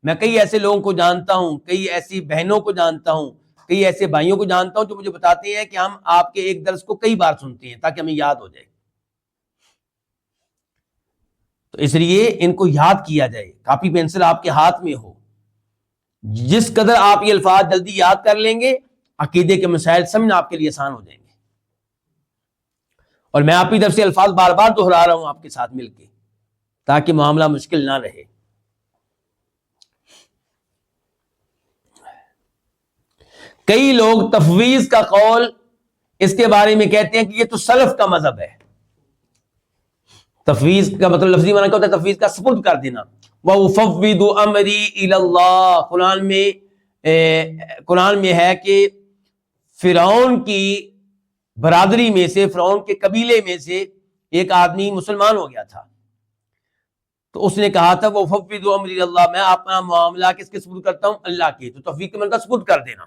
میں کئی ایسے لوگوں کو جانتا ہوں، کئی ایسی بہنوں کو جانتا ہوں، کئی ایسے بھائیوں کو جانتا ہوں جو مجھے بتاتے ہیں کہ ہم آپ کے ایک درس کو کئی بار سنتے ہیں تاکہ ہمیں یاد ہو جائے. تو اس لیے ان کو یاد کیا جائے، کاپی پینسل آپ کے ہاتھ میں ہو. جس قدر آپ یہ الفاظ جلدی یاد کر لیں گے عقیدے کے مسائل سمجھنا آپ کے لیے آسان ہو جائیں گے. اور میں آپ کی طرف سے الفاظ بار بار دہرا رہا ہوں آپ کے ساتھ مل کے تاکہ معاملہ مشکل نہ رہے. کئی لوگ تفویض کا قول اس کے بارے میں کہتے ہیں کہ یہ تو سلف کا مذہب ہے. تفویض کا مطلب لفظی معنی کیا ہوتا ہے؟ تفویض کا سپرد کر دینا. وَأُفَوِّضُ أَمْرِي إِلَى اللَّهِ قرآن میں ہے کہ فرعون کی برادری میں سے، فرعون کے قبیلے میں سے ایک آدمی مسلمان ہو گیا تھا، تو اس نے کہا تھا وَأُفَوِّضُ أَمْرِي إِلَى اللَّهِ، میں اپنا معاملہ کس کے سپرد کرتا ہوں؟ اللہ کے. تو تفویض کا مطلب سپرد کر دینا.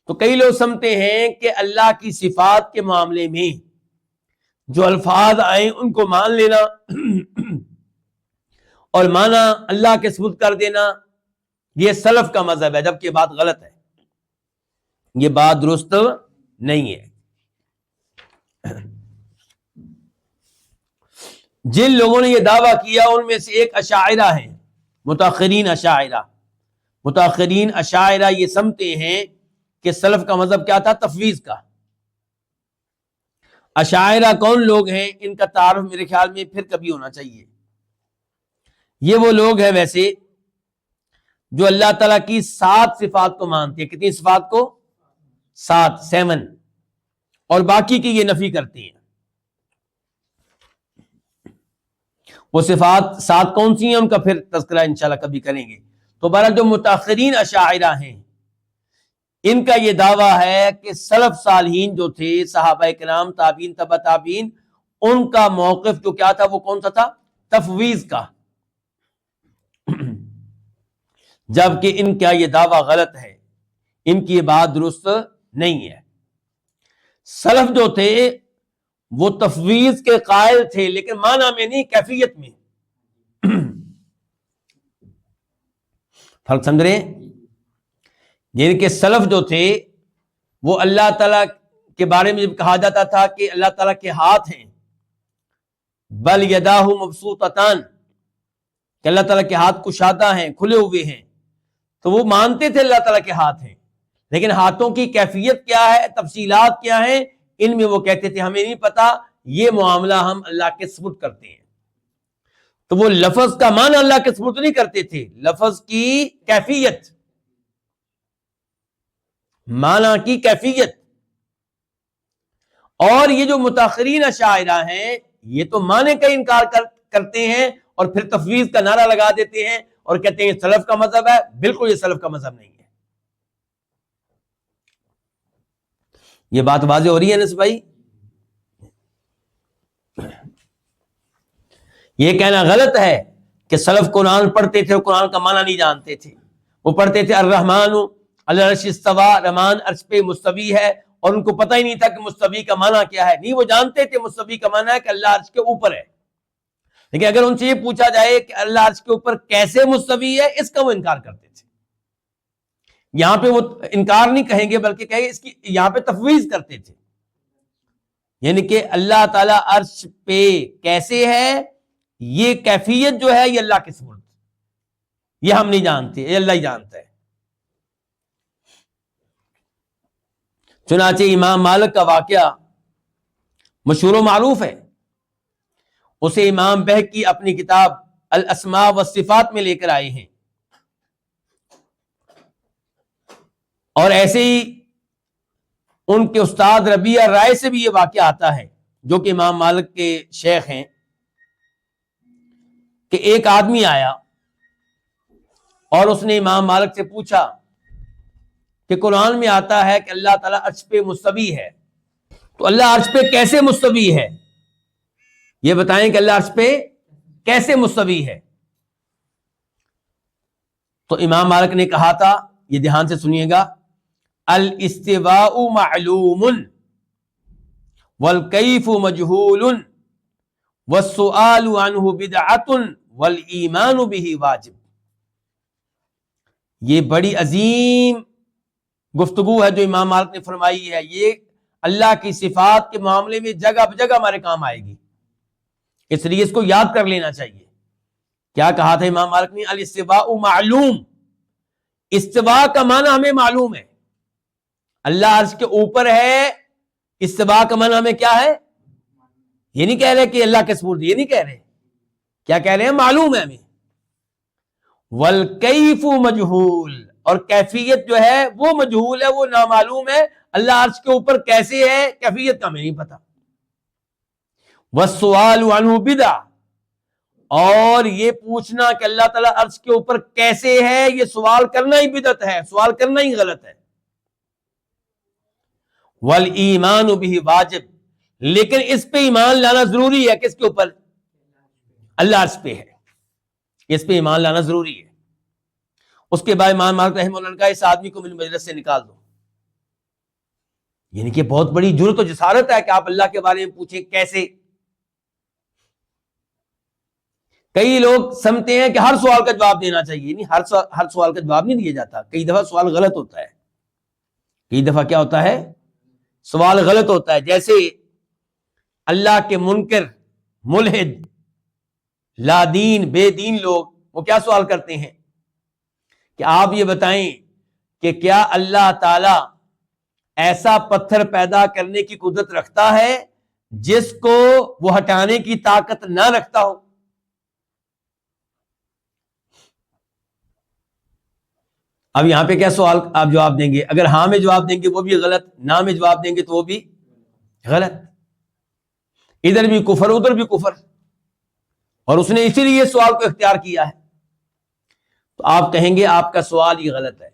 تو کئی لوگ سمجھتے ہیں کہ اللہ کی صفات کے معاملے میں جو الفاظ آئیں ان کو مان لینا اور مانا اللہ کے سپرد کر دینا یہ سلف کا مذہب ہے، جبکہ یہ بات غلط ہے، یہ بات درست نہیں ہے. جن لوگوں نے یہ دعویٰ کیا ان میں سے ایک اشاعرہ ہیں، متاخرین اشاعرہ یہ سمجھتے ہیں کہ سلف کا مذہب کیا تھا؟ تفویض کا. اشاعرہ کون لوگ ہیں؟ ان کا تعارف میرے خیال میں پھر کبھی ہونا چاہیے. یہ وہ لوگ ہیں ویسے جو اللہ تعالیٰ کی 7 صفات کو مانتے ہیں. کتنی صفات کو؟ 7 اور باقی کی یہ نفی کرتے ہیں. وہ صفات 7 کون سی ہیں ان کا پھر تذکرہ انشاءاللہ کبھی کریں گے. تو بہرحال جو متاخرین اشاعرہ ہیں ان کا یہ دعویٰ ہے کہ سلف صالحین جو تھے، صحابہ کرام، تابعین، تبع تابعین، ان کا موقف جو کیا تھا وہ کون سا تھا؟ تفویض کا. جبکہ ان کا یہ دعویٰ غلط ہے، ان کی یہ بات درست نہیں ہے. سلف جو تھے وہ تفویض کے قائل تھے لیکن معنی میں نہیں، کیفیت میں. فرق سمجھ رہے ہیں؟ یعنی کہ سلف جو تھے وہ اللہ تعالیٰ کے بارے میں جب کہا جاتا تھا کہ اللہ تعالیٰ کے ہاتھ ہیں، بل یداہ مبسوطتان، کہ اللہ تعالیٰ کے ہاتھ کشادہ ہیں، کھلے ہوئے ہیں، تو وہ مانتے تھے اللہ تعالیٰ کے ہاتھ ہیں، لیکن ہاتھوں کی کیفیت کیا ہے، تفصیلات کیا ہیں، ان میں وہ کہتے تھے ہمیں نہیں پتا، یہ معاملہ ہم اللہ کے سپرد کرتے ہیں. تو وہ لفظ کا معنی اللہ کے سپرد نہیں کرتے تھے، لفظ کی کیفیت، معنی کی کیفیت. اور یہ جو متاخرین اشاعرہ ہیں یہ تو معنی کا انکار کرتے ہیں اور پھر تفویض کا نعرہ لگا دیتے ہیں اور کہتے ہیں سلف کا مذہب ہے. بالکل یہ سلف کا مذہب نہیں ہے. یہ بات واضح ہو رہی ہے انس بھائی؟ یہ کہنا غلط ہے کہ سلف قرآن پڑھتے تھے اور قرآن کا معنی نہیں جانتے تھے. وہ پڑھتے تھے الرحمن علی العرش استوی، رحمان عرش پہ مستوی ہے، اور ان کو پتہ ہی نہیں تھا کہ مستوی کا معنی کیا ہے. نہیں، وہ جانتے تھے مستوی کا معنی ہے کہ اللہ عرش کے اوپر ہے، لیکن اگر ان سے یہ پوچھا جائے کہ اللہ عرش کے اوپر کیسے مستوی ہے، اس کا وہ انکار کرتے تھے. یہاں پہ وہ انکار نہیں کہیں گے بلکہ کہیں گے اس کی یہاں پہ تفویض کرتے تھے، یعنی کہ اللہ تعالیٰ عرش پہ کیسے ہے یہ کیفیت جو ہے یہ اللہ کے سپرد، یہ ہم نہیں جانتے، یہ اللہ ہی جانتا ہے. چنانچہ امام مالک کا واقعہ مشہور و معروف ہے. اسے امام بہقی اپنی کتاب الاسماء والصفات میں لے کر آئے ہیں. اور ایسے ہی ان کے استاد ربیعہ رائے سے بھی یہ واقعہ آتا ہے جو کہ امام مالک کے شیخ ہیں کہ ایک آدمی آیا اور اس نے امام مالک سے پوچھا کہ قرآن میں آتا ہے کہ اللہ تعالیٰ عرش پہ مستوی ہے، تو اللہ عرش پہ کیسے مستوی ہے؟ یہ بتائیں کہ اللہ عرش پہ کیسے مستوی ہے؟ تو امام مالک نے کہا تھا، یہ دھیان سے سنیے گا، الاستواء معلوم والکیف مجہول والسؤال عنہ بدعۃ والایمان بہ واجب. یہ بڑی عظیم گفتگو ہے جو امام مالک نے فرمائی ہے. یہ اللہ کی صفات کے معاملے میں جگہ بجگہ ہمارے کام آئے گی، اس لیے اس کو یاد کر لینا چاہیے. کیا کہا تھا امام مالک نے؟ الاستواء معلوم. استواء کا معنی ہمیں معلوم ہے، اللہ عرش کے اوپر ہے. استواء کا معنی ہمیں کیا ہے؟ یہ نہیں کہہ رہے کہ اللہ کے سپرد، یہ نہیں کہہ رہے. کیا کہہ رہے ہیں؟ معلوم ہے ہمیں. والکیف مجہول، اور کیفیت جو ہے وہ مجہول ہے، وہ نامعلوم ہے. اللہ عرش کے اوپر کیسے ہے، کیفیت کا ہمیں نہیں پتا. والسؤال عنہ بدعہ، اور یہ پوچھنا کہ اللہ تعالیٰ عرش کے اوپر کیسے ہے، یہ سوال کرنا ہی بدعت ہے، سوال کرنا ہی غلط ہے. والایمان بہ واجب، لیکن اس پہ ایمان لانا ضروری ہے. کس کے اوپر؟ اللہ عرش پہ ہے، اس پہ ایمان لانا ضروری ہے. اس کے بعد امام مالک رحمہ اللہ نے کہا اس آدمی کو میری مجلس سے نکال دو. یعنی کہ بہت بڑی جرت و جسارت ہے کہ آپ اللہ کے بارے میں پوچھیں کیسے. کئی لوگ سمجھتے ہیں کہ ہر سوال کا جواب دینا چاہیے. نہیں، ہر سوال کا جواب نہیں دیا جاتا. کئی دفعہ سوال غلط ہوتا ہے، کئی دفعہ کیا ہوتا ہے؟ سوال غلط ہوتا ہے. جیسے اللہ کے منکر، ملحد، لا دین، بے دین لوگ وہ کیا سوال کرتے ہیں کہ آپ یہ بتائیں کہ کیا اللہ تعالی ایسا پتھر پیدا کرنے کی قدرت رکھتا ہے جس کو وہ ہٹانے کی طاقت نہ رکھتا ہو؟ اب یہاں پہ کیا سوال آپ جواب دیں گے؟ اگر ہاں میں جواب دیں گے وہ بھی غلط، نہ میں جواب دیں گے تو وہ بھی غلط. ادھر بھی کفر، ادھر بھی کفر. اور اس نے اسی لیے سوال کو اختیار کیا ہے. تو آپ کہیں گے آپ کا سوال ہی غلط ہے.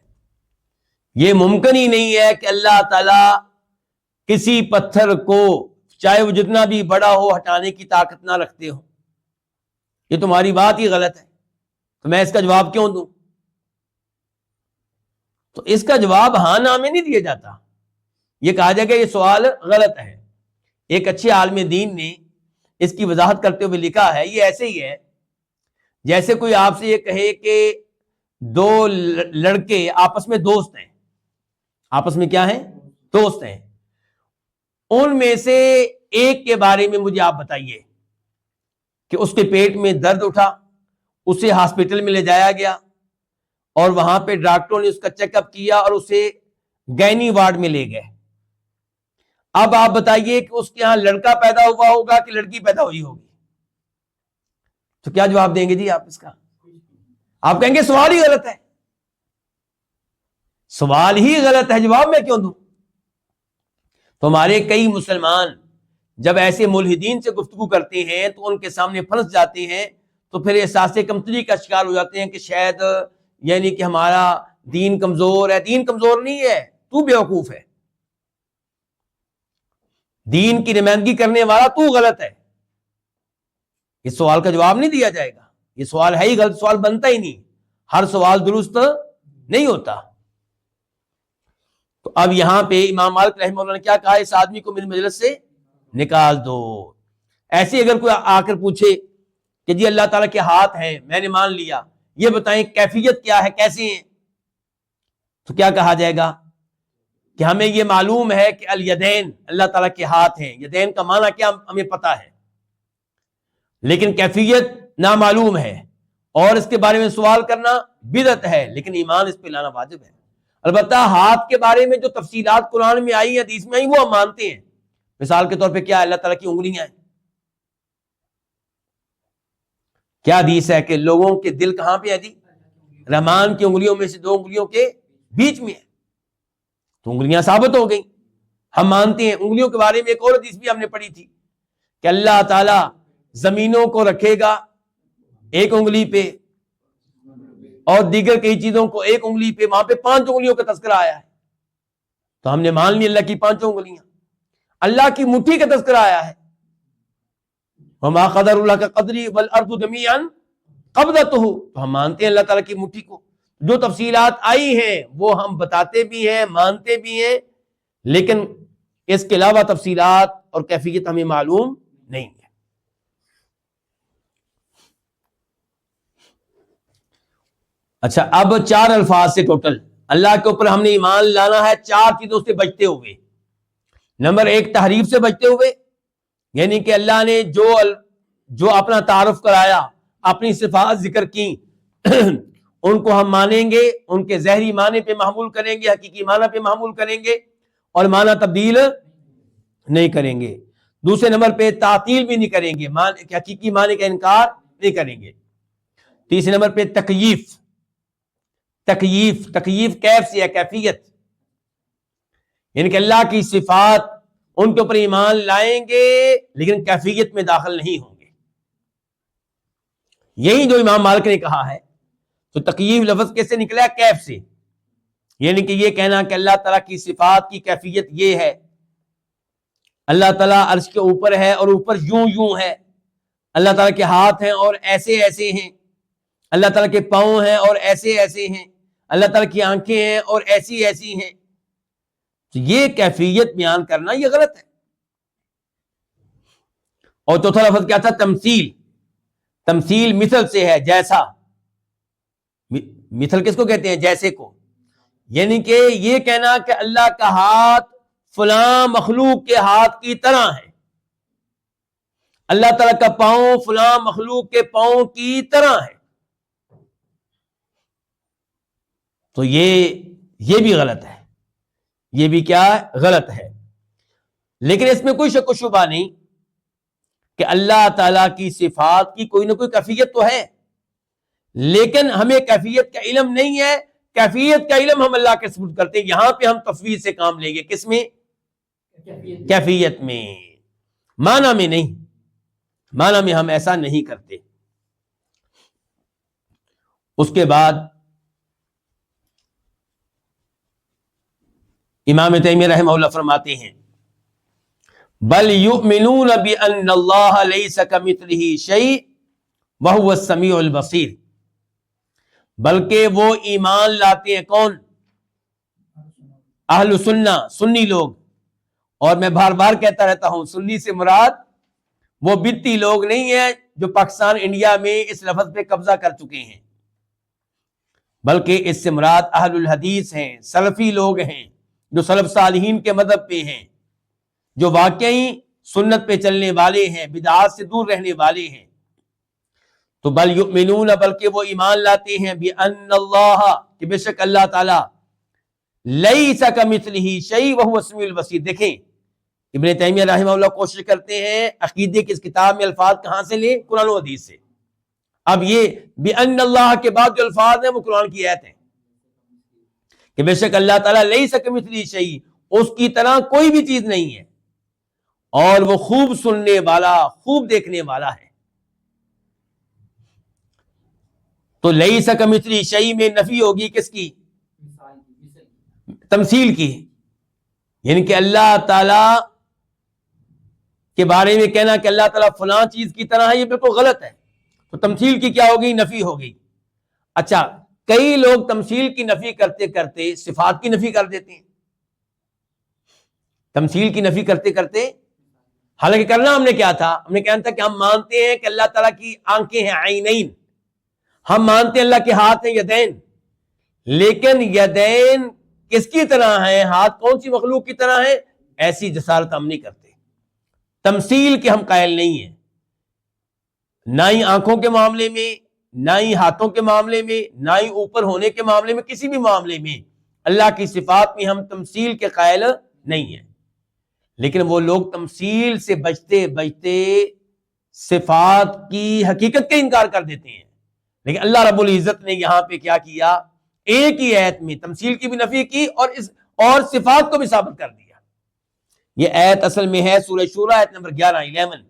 یہ ممکن ہی نہیں ہے کہ اللہ تعالی کسی پتھر کو چاہے وہ جتنا بھی بڑا ہو ہٹانے کی طاقت نہ رکھتے ہو. یہ تمہاری بات ہی غلط ہے، تو میں اس کا جواب کیوں دوں؟ تو اس کا جواب ہاں نہ میں نہیں دیا جاتا. یہ کہا جائے گا یہ سوال غلط ہے. ایک اچھے عالم دین نے اس کی وضاحت کرتے ہوئے لکھا ہے، یہ ایسے ہی ہے جیسے کوئی آپ سے یہ کہے کہ دو لڑکے آپس میں دوست ہیں. آپس میں کیا ہیں؟ دوست ہیں. ان میں سے ایک کے بارے میں مجھے آپ بتائیے کہ اس کے پیٹ میں درد اٹھا، اسے ہاسپٹل میں لے جایا گیا اور وہاں پہ ڈاکٹروں نے اس کا چیک اپ کیا اور اسے گینی وارڈ میں لے گئے. اب آپ بتائیے کہ اس کے ہاں لڑکا پیدا ہوا ہوگا کہ لڑکی پیدا ہوئی ہوگی؟ تو کیا جواب دیں گے جی آپ اس کا؟ آپ کہیں گے سوال ہی غلط ہے. سوال ہی غلط ہے، جواب میں کیوں دوں؟ تو ہمارے کئی مسلمان جب ایسے ملحدین سے گفتگو کرتے ہیں تو ان کے سامنے پھنس جاتے ہیں، تو پھر احساس کمتری کا شکار ہو جاتے ہیں کہ شاید یعنی کہ ہمارا دین کمزور ہے. دین کمزور نہیں ہے، تو بیوقوف ہے. دین کی نمائندگی کرنے والا تو غلط ہے. اس سوال کا جواب نہیں دیا جائے گا. یہ سوال ہے ہی غلط، سوال بنتا ہی نہیں. ہر سوال درست نہیں ہوتا. تو اب یہاں پہ امام مالک رحمہ اللہ نے کیا کہا؟ اس آدمی کو میری مجلس سے نکال دو. ایسے اگر کوئی آ کر پوچھے کہ جی اللہ تعالیٰ کے ہاتھ ہیں، میں نے مان لیا، یہ بتائیں کیفیت کیا ہے، کیسے ہیں؟ تو کیا کہا جائے گا کہ ہمیں یہ معلوم ہے کہ الیدین، اللہ تعالیٰ کے ہاتھ ہیں. یدین کا معنی کیا ہمیں پتا ہے، لیکن کیفیت نامعلوم ہے اور اس کے بارے میں سوال کرنا بدعت ہے، لیکن ایمان اس پہ لانا واجب ہے. البتہ ہاتھ کے بارے میں جو تفصیلات قرآن میں آئی، حدیث میں آئی، وہ ہم مانتے ہیں. مثال کے طور پہ کیا اللہ تعالیٰ کی انگلیاں ہیں؟ کیا حدیث ہے کہ لوگوں کے دل کہاں پہ ہے جی؟ رحمان کی انگلیوں میں سے 2 انگلیوں کے بیچ میں ہے. تو انگلیاں ثابت ہو گئیں. ہم مانتے ہیں. انگلیوں کے بارے میں ایک اور حدیث بھی ہم نے پڑھی تھی کہ اللہ تعالیٰ زمینوں کو رکھے گا ایک انگلی پہ اور دیگر کئی چیزوں کو ایک انگلی پہ. وہاں پہ 5 انگلیوں کا تذکرہ آیا ہے. تو ہم نے مان لی اللہ کی 5 انگلیاں. اللہ کی مٹھی کا تذکرہ آیا ہے وما قدر اللہ کا قدری والارض جمیعا قبضتہ. تو ہم مانتے ہیں اللہ تعالیٰ کی مٹھی کو. جو تفصیلات آئی ہیں وہ ہم بتاتے بھی ہیں مانتے بھی ہیں, لیکن اس کے علاوہ تفصیلات اور کیفیت ہمیں معلوم نہیں ہے. اچھا, اب 4 الفاظ سے ٹوٹل اللہ کے اوپر ہم نے ایمان لانا ہے 4 چیزوں سے بچتے ہوئے. نمبر 1 تحریف سے بچتے ہوئے, یعنی کہ اللہ نے جو اپنا تعارف کرایا, اپنی صفات ذکر کی, ان کو ہم مانیں گے, ان کے ظاہری معنی پہ محمول کریں گے, حقیقی معنی پہ محمول کریں گے اور معنی تبدیل نہیں کریں گے. دوسرے نمبر پہ تعطیل بھی نہیں کریں گے, حقیقی معنی کا انکار نہیں کریں گے. تیسرے نمبر پہ تکییف کیف سے ہے, کیفیت, یعنی کہ اللہ کی صفات ان کے اوپر ایمان لائیں گے لیکن کیفیت میں داخل نہیں ہوں گے. یہی جو امام مالک نے کہا ہے. تو تکییف لفظ کیسے نکلا ہے؟ کیف سے, یعنی کہ یہ کہنا کہ اللہ تعالیٰ کی صفات کی کیفیت یہ ہے, اللہ تعالیٰ عرش کے اوپر ہے اور اوپر یوں ہے, اللہ تعالیٰ کے ہاتھ ہیں اور ایسے ایسے ہیں, اللہ تعالیٰ کے پاؤں ہیں اور ایسے ایسے ہیں, اللہ تعالیٰ کی آنکھیں ہیں اور ایسی ایسی ہیں. تو یہ کیفیت بیان کرنا یہ غلط ہے. اور چوتھا لفظ کیا تھا؟ تمثیل مثل سے ہے, جیسا. مثل کس کو کہتے ہیں؟ جیسے کو. یعنی کہ یہ کہنا کہ اللہ کا ہاتھ فلاں مخلوق کے ہاتھ کی طرح ہے, اللہ تعالیٰ کا پاؤں فلاں مخلوق کے پاؤں کی طرح ہے, تو یہ بھی غلط ہے. یہ بھی کیا غلط ہے. لیکن اس میں کوئی شک و شبہ نہیں کہ اللہ تعالیٰ کی صفات کی کوئی نہ کوئی کیفیت تو ہے, لیکن ہمیں کیفیت کا علم نہیں ہے. کیفیت کا علم ہم اللہ کے سپرد کرتے ہیں. یہاں پہ ہم تفویض سے کام لیں گے. کس میں؟ کیفیت میں, معنی میں نہیں. معنی میں ہم ایسا نہیں کرتے. اس کے بعد امام تیمیہ رحمہ اللہ فرماتے ہیں بل یؤمنون بان اللہ لیس کمثلہ شیء وہو السمیع البصیر. بلکہ وہ ایمان لاتے ہیں کون؟ اہل سنہ, سنی لوگ. اور میں بار بار کہتا رہتا ہوں, سنی سے مراد وہ بدتی لوگ نہیں ہیں جو پاکستان انڈیا میں اس لفظ پہ قبضہ کر چکے ہیں, بلکہ اس سے مراد اہل الحدیث ہیں, سلفی لوگ ہیں جو سلف صالحین کے مذہب پہ ہیں, جو واقعی سنت پہ چلنے والے ہیں, بدعات سے دور رہنے والے ہیں. تو بل یؤمنون, بلکہ وہ ایمان لاتے ہیں بان اللہ, کہ بے شک اللہ تعالی لیس کمثلہ شیء وہو السمیع البصیر. دیکھیں ابن تیمیہ رحمہ اللہ کوشش کرتے ہیں عقیدے کی اس کتاب میں الفاظ کہاں سے لیں؟ قرآن و حدیث سے. اب یہ بان اللہ کے بعد جو الفاظ ہیں وہ قرآن کی آیت ہیں کہ بے شک اللہ تعالیٰ لیس کمثلہ شیء, اس کی طرح کوئی بھی چیز نہیں ہے, اور وہ خوب سننے والا, خوب دیکھنے والا ہے. تو لیس کمثلہ شیء میں نفی ہوگی کس کی؟ تمثیل کی. یعنی کہ اللہ تعالی کے بارے میں کہنا کہ اللہ تعالیٰ فلاں چیز کی طرح ہے, یہ بالکل غلط ہے. تو تمثیل کی کیا ہوگی؟ نفی ہوگی. اچھا, کئی لوگ تمثیل کی نفی کرتے کرتے صفات کی نفی کر دیتے ہیں. تمثیل کی نفی کرتے کرتے, حالانکہ کرنا ہم نے کیا تھا؟ ہم نے کہنا تھا کہ ہم مانتے ہیں کہ اللہ تعالیٰ کی آنکھیں ہیں, عینین. ہم مانتے ہیں اللہ کے ہاتھ ہیں, یدین. لیکن یدین کس کی طرح ہیں؟ ہاتھ کون سی مخلوق کی طرح ہیں؟ ایسی جسارت ہم نہیں کرتے. تمثیل کے ہم قائل نہیں ہیں, نہ ہی آنکھوں کے معاملے میں, نہ ہی ہاتھوں کے معاملے میں, نہ ہی اوپر ہونے کے معاملے میں. کسی بھی معاملے میں اللہ کی صفات میں ہم تمثیل کے قائل نہیں ہیں. لیکن وہ لوگ تمثیل سے بچتے بچتے صفات کی حقیقت کا انکار کر دیتے ہیں. لیکن اللہ رب العزت نے یہاں پہ کیا کیا, ایک ہی آیت میں تمثیل کی بھی نفی کی اور صفات کو بھی ثابت کر دیا. یہ آیت اصل میں ہے سورہ شورى آیت نمبر 11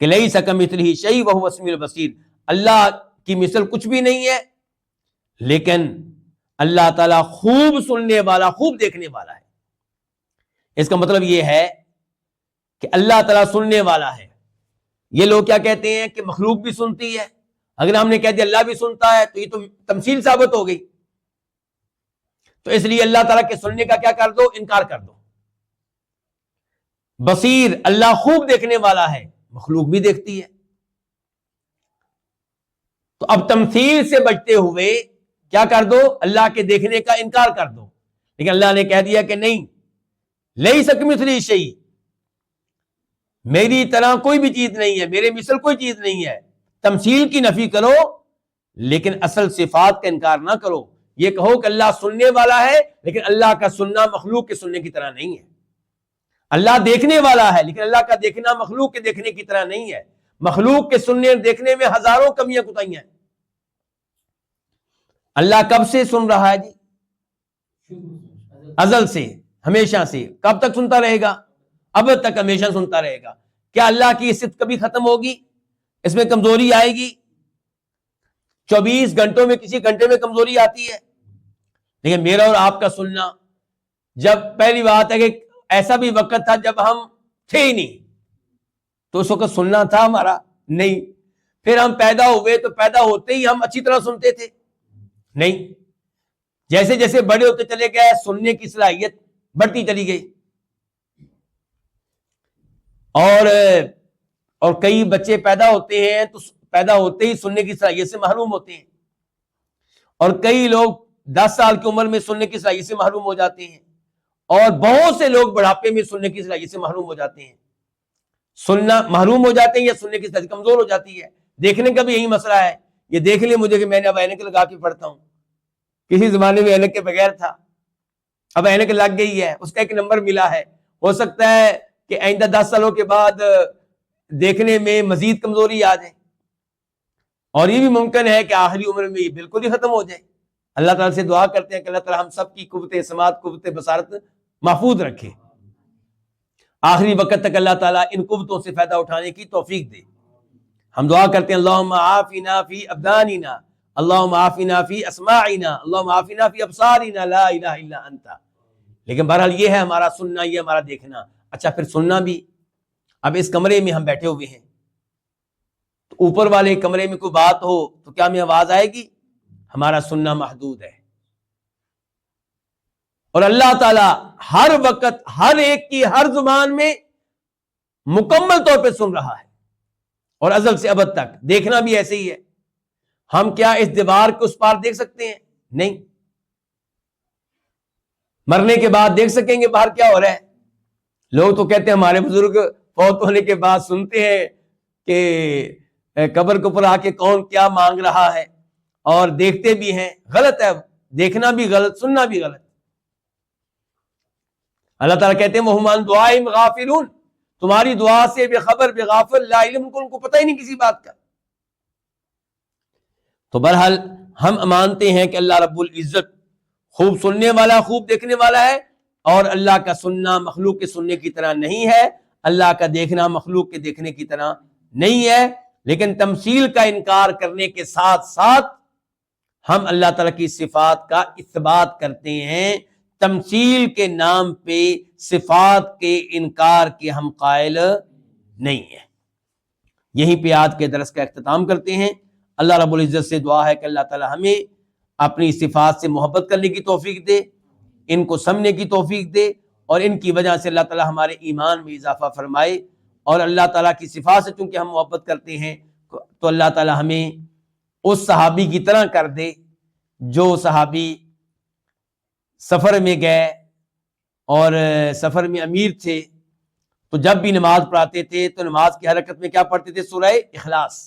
کہ لیس کمثلہ شیء وہو السمیع البصیر. اللہ کی مثل کچھ بھی نہیں ہے, لیکن اللہ تعالیٰ خوب سننے والا, خوب دیکھنے والا ہے. اس کا مطلب یہ ہے کہ اللہ تعالیٰ سننے والا ہے. یہ لوگ کیا کہتے ہیں کہ مخلوق بھی سنتی ہے. اگر ہم نے کہہ دیا اللہ بھی سنتا ہے تو یہ تو تمثیل ثابت ہو گئی. تو اس لیے اللہ تعالیٰ کے سننے کا کیا کر دو, انکار کر دو. بصیر, اللہ خوب دیکھنے والا ہے, مخلوق بھی دیکھتی ہے. تو اب تمثیل سے بچتے ہوئے کیا کر دو, اللہ کے دیکھنے کا انکار کر دو. لیکن اللہ نے کہہ دیا کہ نہیں, لیس کمثلہ شیء, میری طرح کوئی بھی چیز نہیں ہے, میرے مثل کوئی چیز نہیں ہے. تمثیل کی نفی کرو لیکن اصل صفات کا انکار نہ کرو. یہ کہو کہ اللہ سننے والا ہے, لیکن اللہ کا سننا مخلوق کے سننے کی طرح نہیں ہے. اللہ دیکھنے والا ہے, لیکن اللہ کا دیکھنا مخلوق کے دیکھنے کی طرح نہیں ہے. مخلوق کے سننے دیکھنے میں ہزاروں کمیاں کوتاہیاں ہیں. اللہ کب سے سن رہا ہے جی؟ ازل سے, ہمیشہ سے. کب تک سنتا رہے گا؟ اب تک ہمیشہ سنتا رہے گا. کیا اللہ کی صفت کبھی ختم ہوگی؟ اس میں کمزوری آئے گی؟ 24 گھنٹوں میں کسی گھنٹے میں کمزوری آتی ہے. لیکن میرا اور آپ کا سننا, جب پہلی بات ہے کہ ایسا بھی وقت تھا جب ہم تھے ہی نہیں, تو اس وقت سننا تھا ہمارا نہیں. پھر ہم پیدا ہوئے تو پیدا ہوتے ہی ہم اچھی طرح سنتے تھے نہیں. جیسے جیسے بڑے ہوتے چلے گئے سننے کی صلاحیت بڑھتی چلی گئی. اور کئی بچے پیدا ہوتے ہیں تو پیدا ہوتے ہی سننے کی صلاحیت سے محروم ہوتے ہیں, اور کئی لوگ 10 سال کی عمر میں سننے کی صلاحیت سے محروم ہو جاتے ہیں, اور بہت سے لوگ بڑھاپے میں سننے کی صلاحیت سے محروم ہو جاتے ہیں. سننا محروم ہو جاتے ہیں یا سننے کی صلاحیت کمزور ہو جاتی ہے. دیکھنے کا بھی یہی مسئلہ ہے. یہ دیکھ لیں مجھے کہ میں نے اب اینک لگا کے پڑھتا ہوں, کسی زمانے میں اینک کے بغیر تھا, اب اینک لگ گئی ہے, اس کا ایک نمبر ملا ہے. ہو سکتا ہے کہ آئندہ 10 سالوں کے بعد دیکھنے میں مزید کمزوری آ جائے, اور یہ بھی ممکن ہے کہ آخری عمر میں یہ بالکل ہی ختم ہو جائے. اللہ تعالیٰ سے دعا کرتے ہیں کہ اللہ تعالیٰ ہم سب کی قوت سماعت, قوت بصارت محفوظ رکھے. آخری وقت تک اللہ تعالیٰ ان قوتوں سے فائدہ اٹھانے کی توفیق دے. ہم دعا کرتے ہیں اللہم عافنا فی ابداننا, اللہم عافنا فی اسماعنا, اللہم عافنا فی ابصارنا, لا الہ الا انت. لیکن بہرحال یہ ہے ہمارا سننا, یہ ہمارا دیکھنا. اچھا پھر سننا بھی, اب اس کمرے میں ہم بیٹھے ہوئے ہیں, تو اوپر والے کمرے میں کوئی بات ہو تو کیا ہمیں آواز آئے گی؟ ہمارا سننا محدود ہے. اور اللہ تعالیٰ ہر وقت ہر ایک کی ہر زبان میں مکمل طور پہ سن رہا ہے, اور ازل سے ابد تک. دیکھنا بھی ایسے ہی ہے. ہم کیا اس دیوار کے اس پار دیکھ سکتے ہیں؟ نہیں. مرنے کے بعد دیکھ سکیں گے باہر کیا ہو رہا ہے؟ لوگ تو کہتے ہیں ہمارے بزرگ فوت ہونے کے بعد سنتے ہیں کہ قبر کے اوپر آ کے کون کیا مانگ رہا ہے, اور دیکھتے بھی ہیں. غلط ہے, دیکھنا بھی غلط, سننا بھی غلط. اللہ تعالیٰ کہتے ہیں وَهُمْ عَنْ دُعَائِهِمْ غَافِلُونَ, تمہاری دعا سے بے خبر بے غافل, لا علم, ان کو پتہ ہی نہیں کسی بات کا. تو بہرحال ہم مانتے ہیں کہ اللہ رب العزت خوب سننے والا, خوب دیکھنے والا ہے, اور اللہ کا سننا مخلوق کے سننے کی طرح نہیں ہے, اللہ کا دیکھنا مخلوق کے دیکھنے کی طرح نہیں ہے. لیکن تمثیل کا انکار کرنے کے ساتھ ساتھ ہم اللہ تعالیٰ کی صفات کا اثبات کرتے ہیں. تمثیل کے نام پہ صفات کے انکار کے ہم قائل نہیں ہیں. یہیں پہ آج کے درس کا اختتام کرتے ہیں. اللہ رب العزت سے دعا ہے کہ اللہ تعالیٰ ہمیں اپنی صفات سے محبت کرنے کی توفیق دے, ان کو سمجھنے کی توفیق دے, اور ان کی وجہ سے اللہ تعالیٰ ہمارے ایمان میں اضافہ فرمائے. اور اللہ تعالیٰ کی صفات سے چونکہ ہم محبت کرتے ہیں تو اللہ تعالیٰ ہمیں اس صحابی کی طرح کر دے جو صحابی سفر میں گئے اور سفر میں امیر تھے, تو جب بھی نماز پڑھاتے تھے تو نماز کی حرکت میں کیا پڑھتے تھے؟ سورہ اخلاص.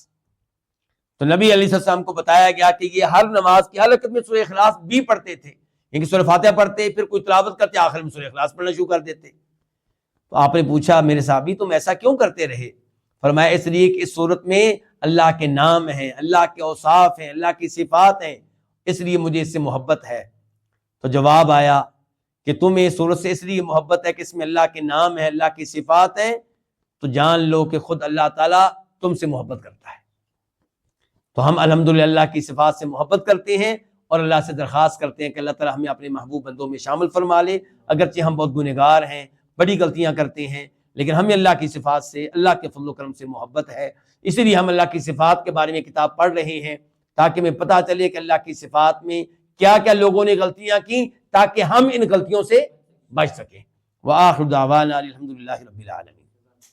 تو نبی علیہ السلام کو بتایا گیا کہ یہ ہر نماز کی حرکت میں سورہ اخلاص بھی پڑھتے تھے, یعنی سورہ فاتحہ پڑھتے, پھر کوئی تلاوت کرتے, آخر میں سورہ اخلاص پڑھنا شروع کر دیتے. تو آپ نے پوچھا میرے صحابی تم ایسا کیوں کرتے رہے؟ فرمایا اس لیے کہ اس صورت میں اللہ کے نام ہیں، اللہ کے اوصاف ہیں، اللہ کی صفات ہیں، اس لیے مجھے اس سے محبت ہے۔ تو جواب آیا کہ تمہیں اس صورت سے اس لیے محبت ہے کہ اس میں اللہ کے نام ہیں، اللہ کی صفات ہیں، تو جان لو کہ خود اللہ تعالیٰ تم سے محبت کرتا ہے۔ تو ہم الحمدللہ اللہ کی صفات سے محبت کرتے ہیں اور اللہ سے درخواست کرتے ہیں کہ اللہ تعالیٰ ہمیں اپنے محبوب بندوں میں شامل فرما لے۔ اگرچہ ہم بہت گنہگار ہیں، بڑی غلطیاں کرتے ہیں، لیکن ہمیں اللہ کی صفات سے، اللہ کے فضل و کرم سے محبت ہے، اسی لیے ہم اللہ کی صفات کے بارے میں کتاب پڑھ رہے ہیں تاکہ ہمیں پتہ چلے کہ اللہ کی صفات میں کیا کیا لوگوں نے غلطیاں کی، تاکہ ہم ان غلطیوں سے بچ سکیں۔ وآخر دعوانا الحمدللہ رب العالمین۔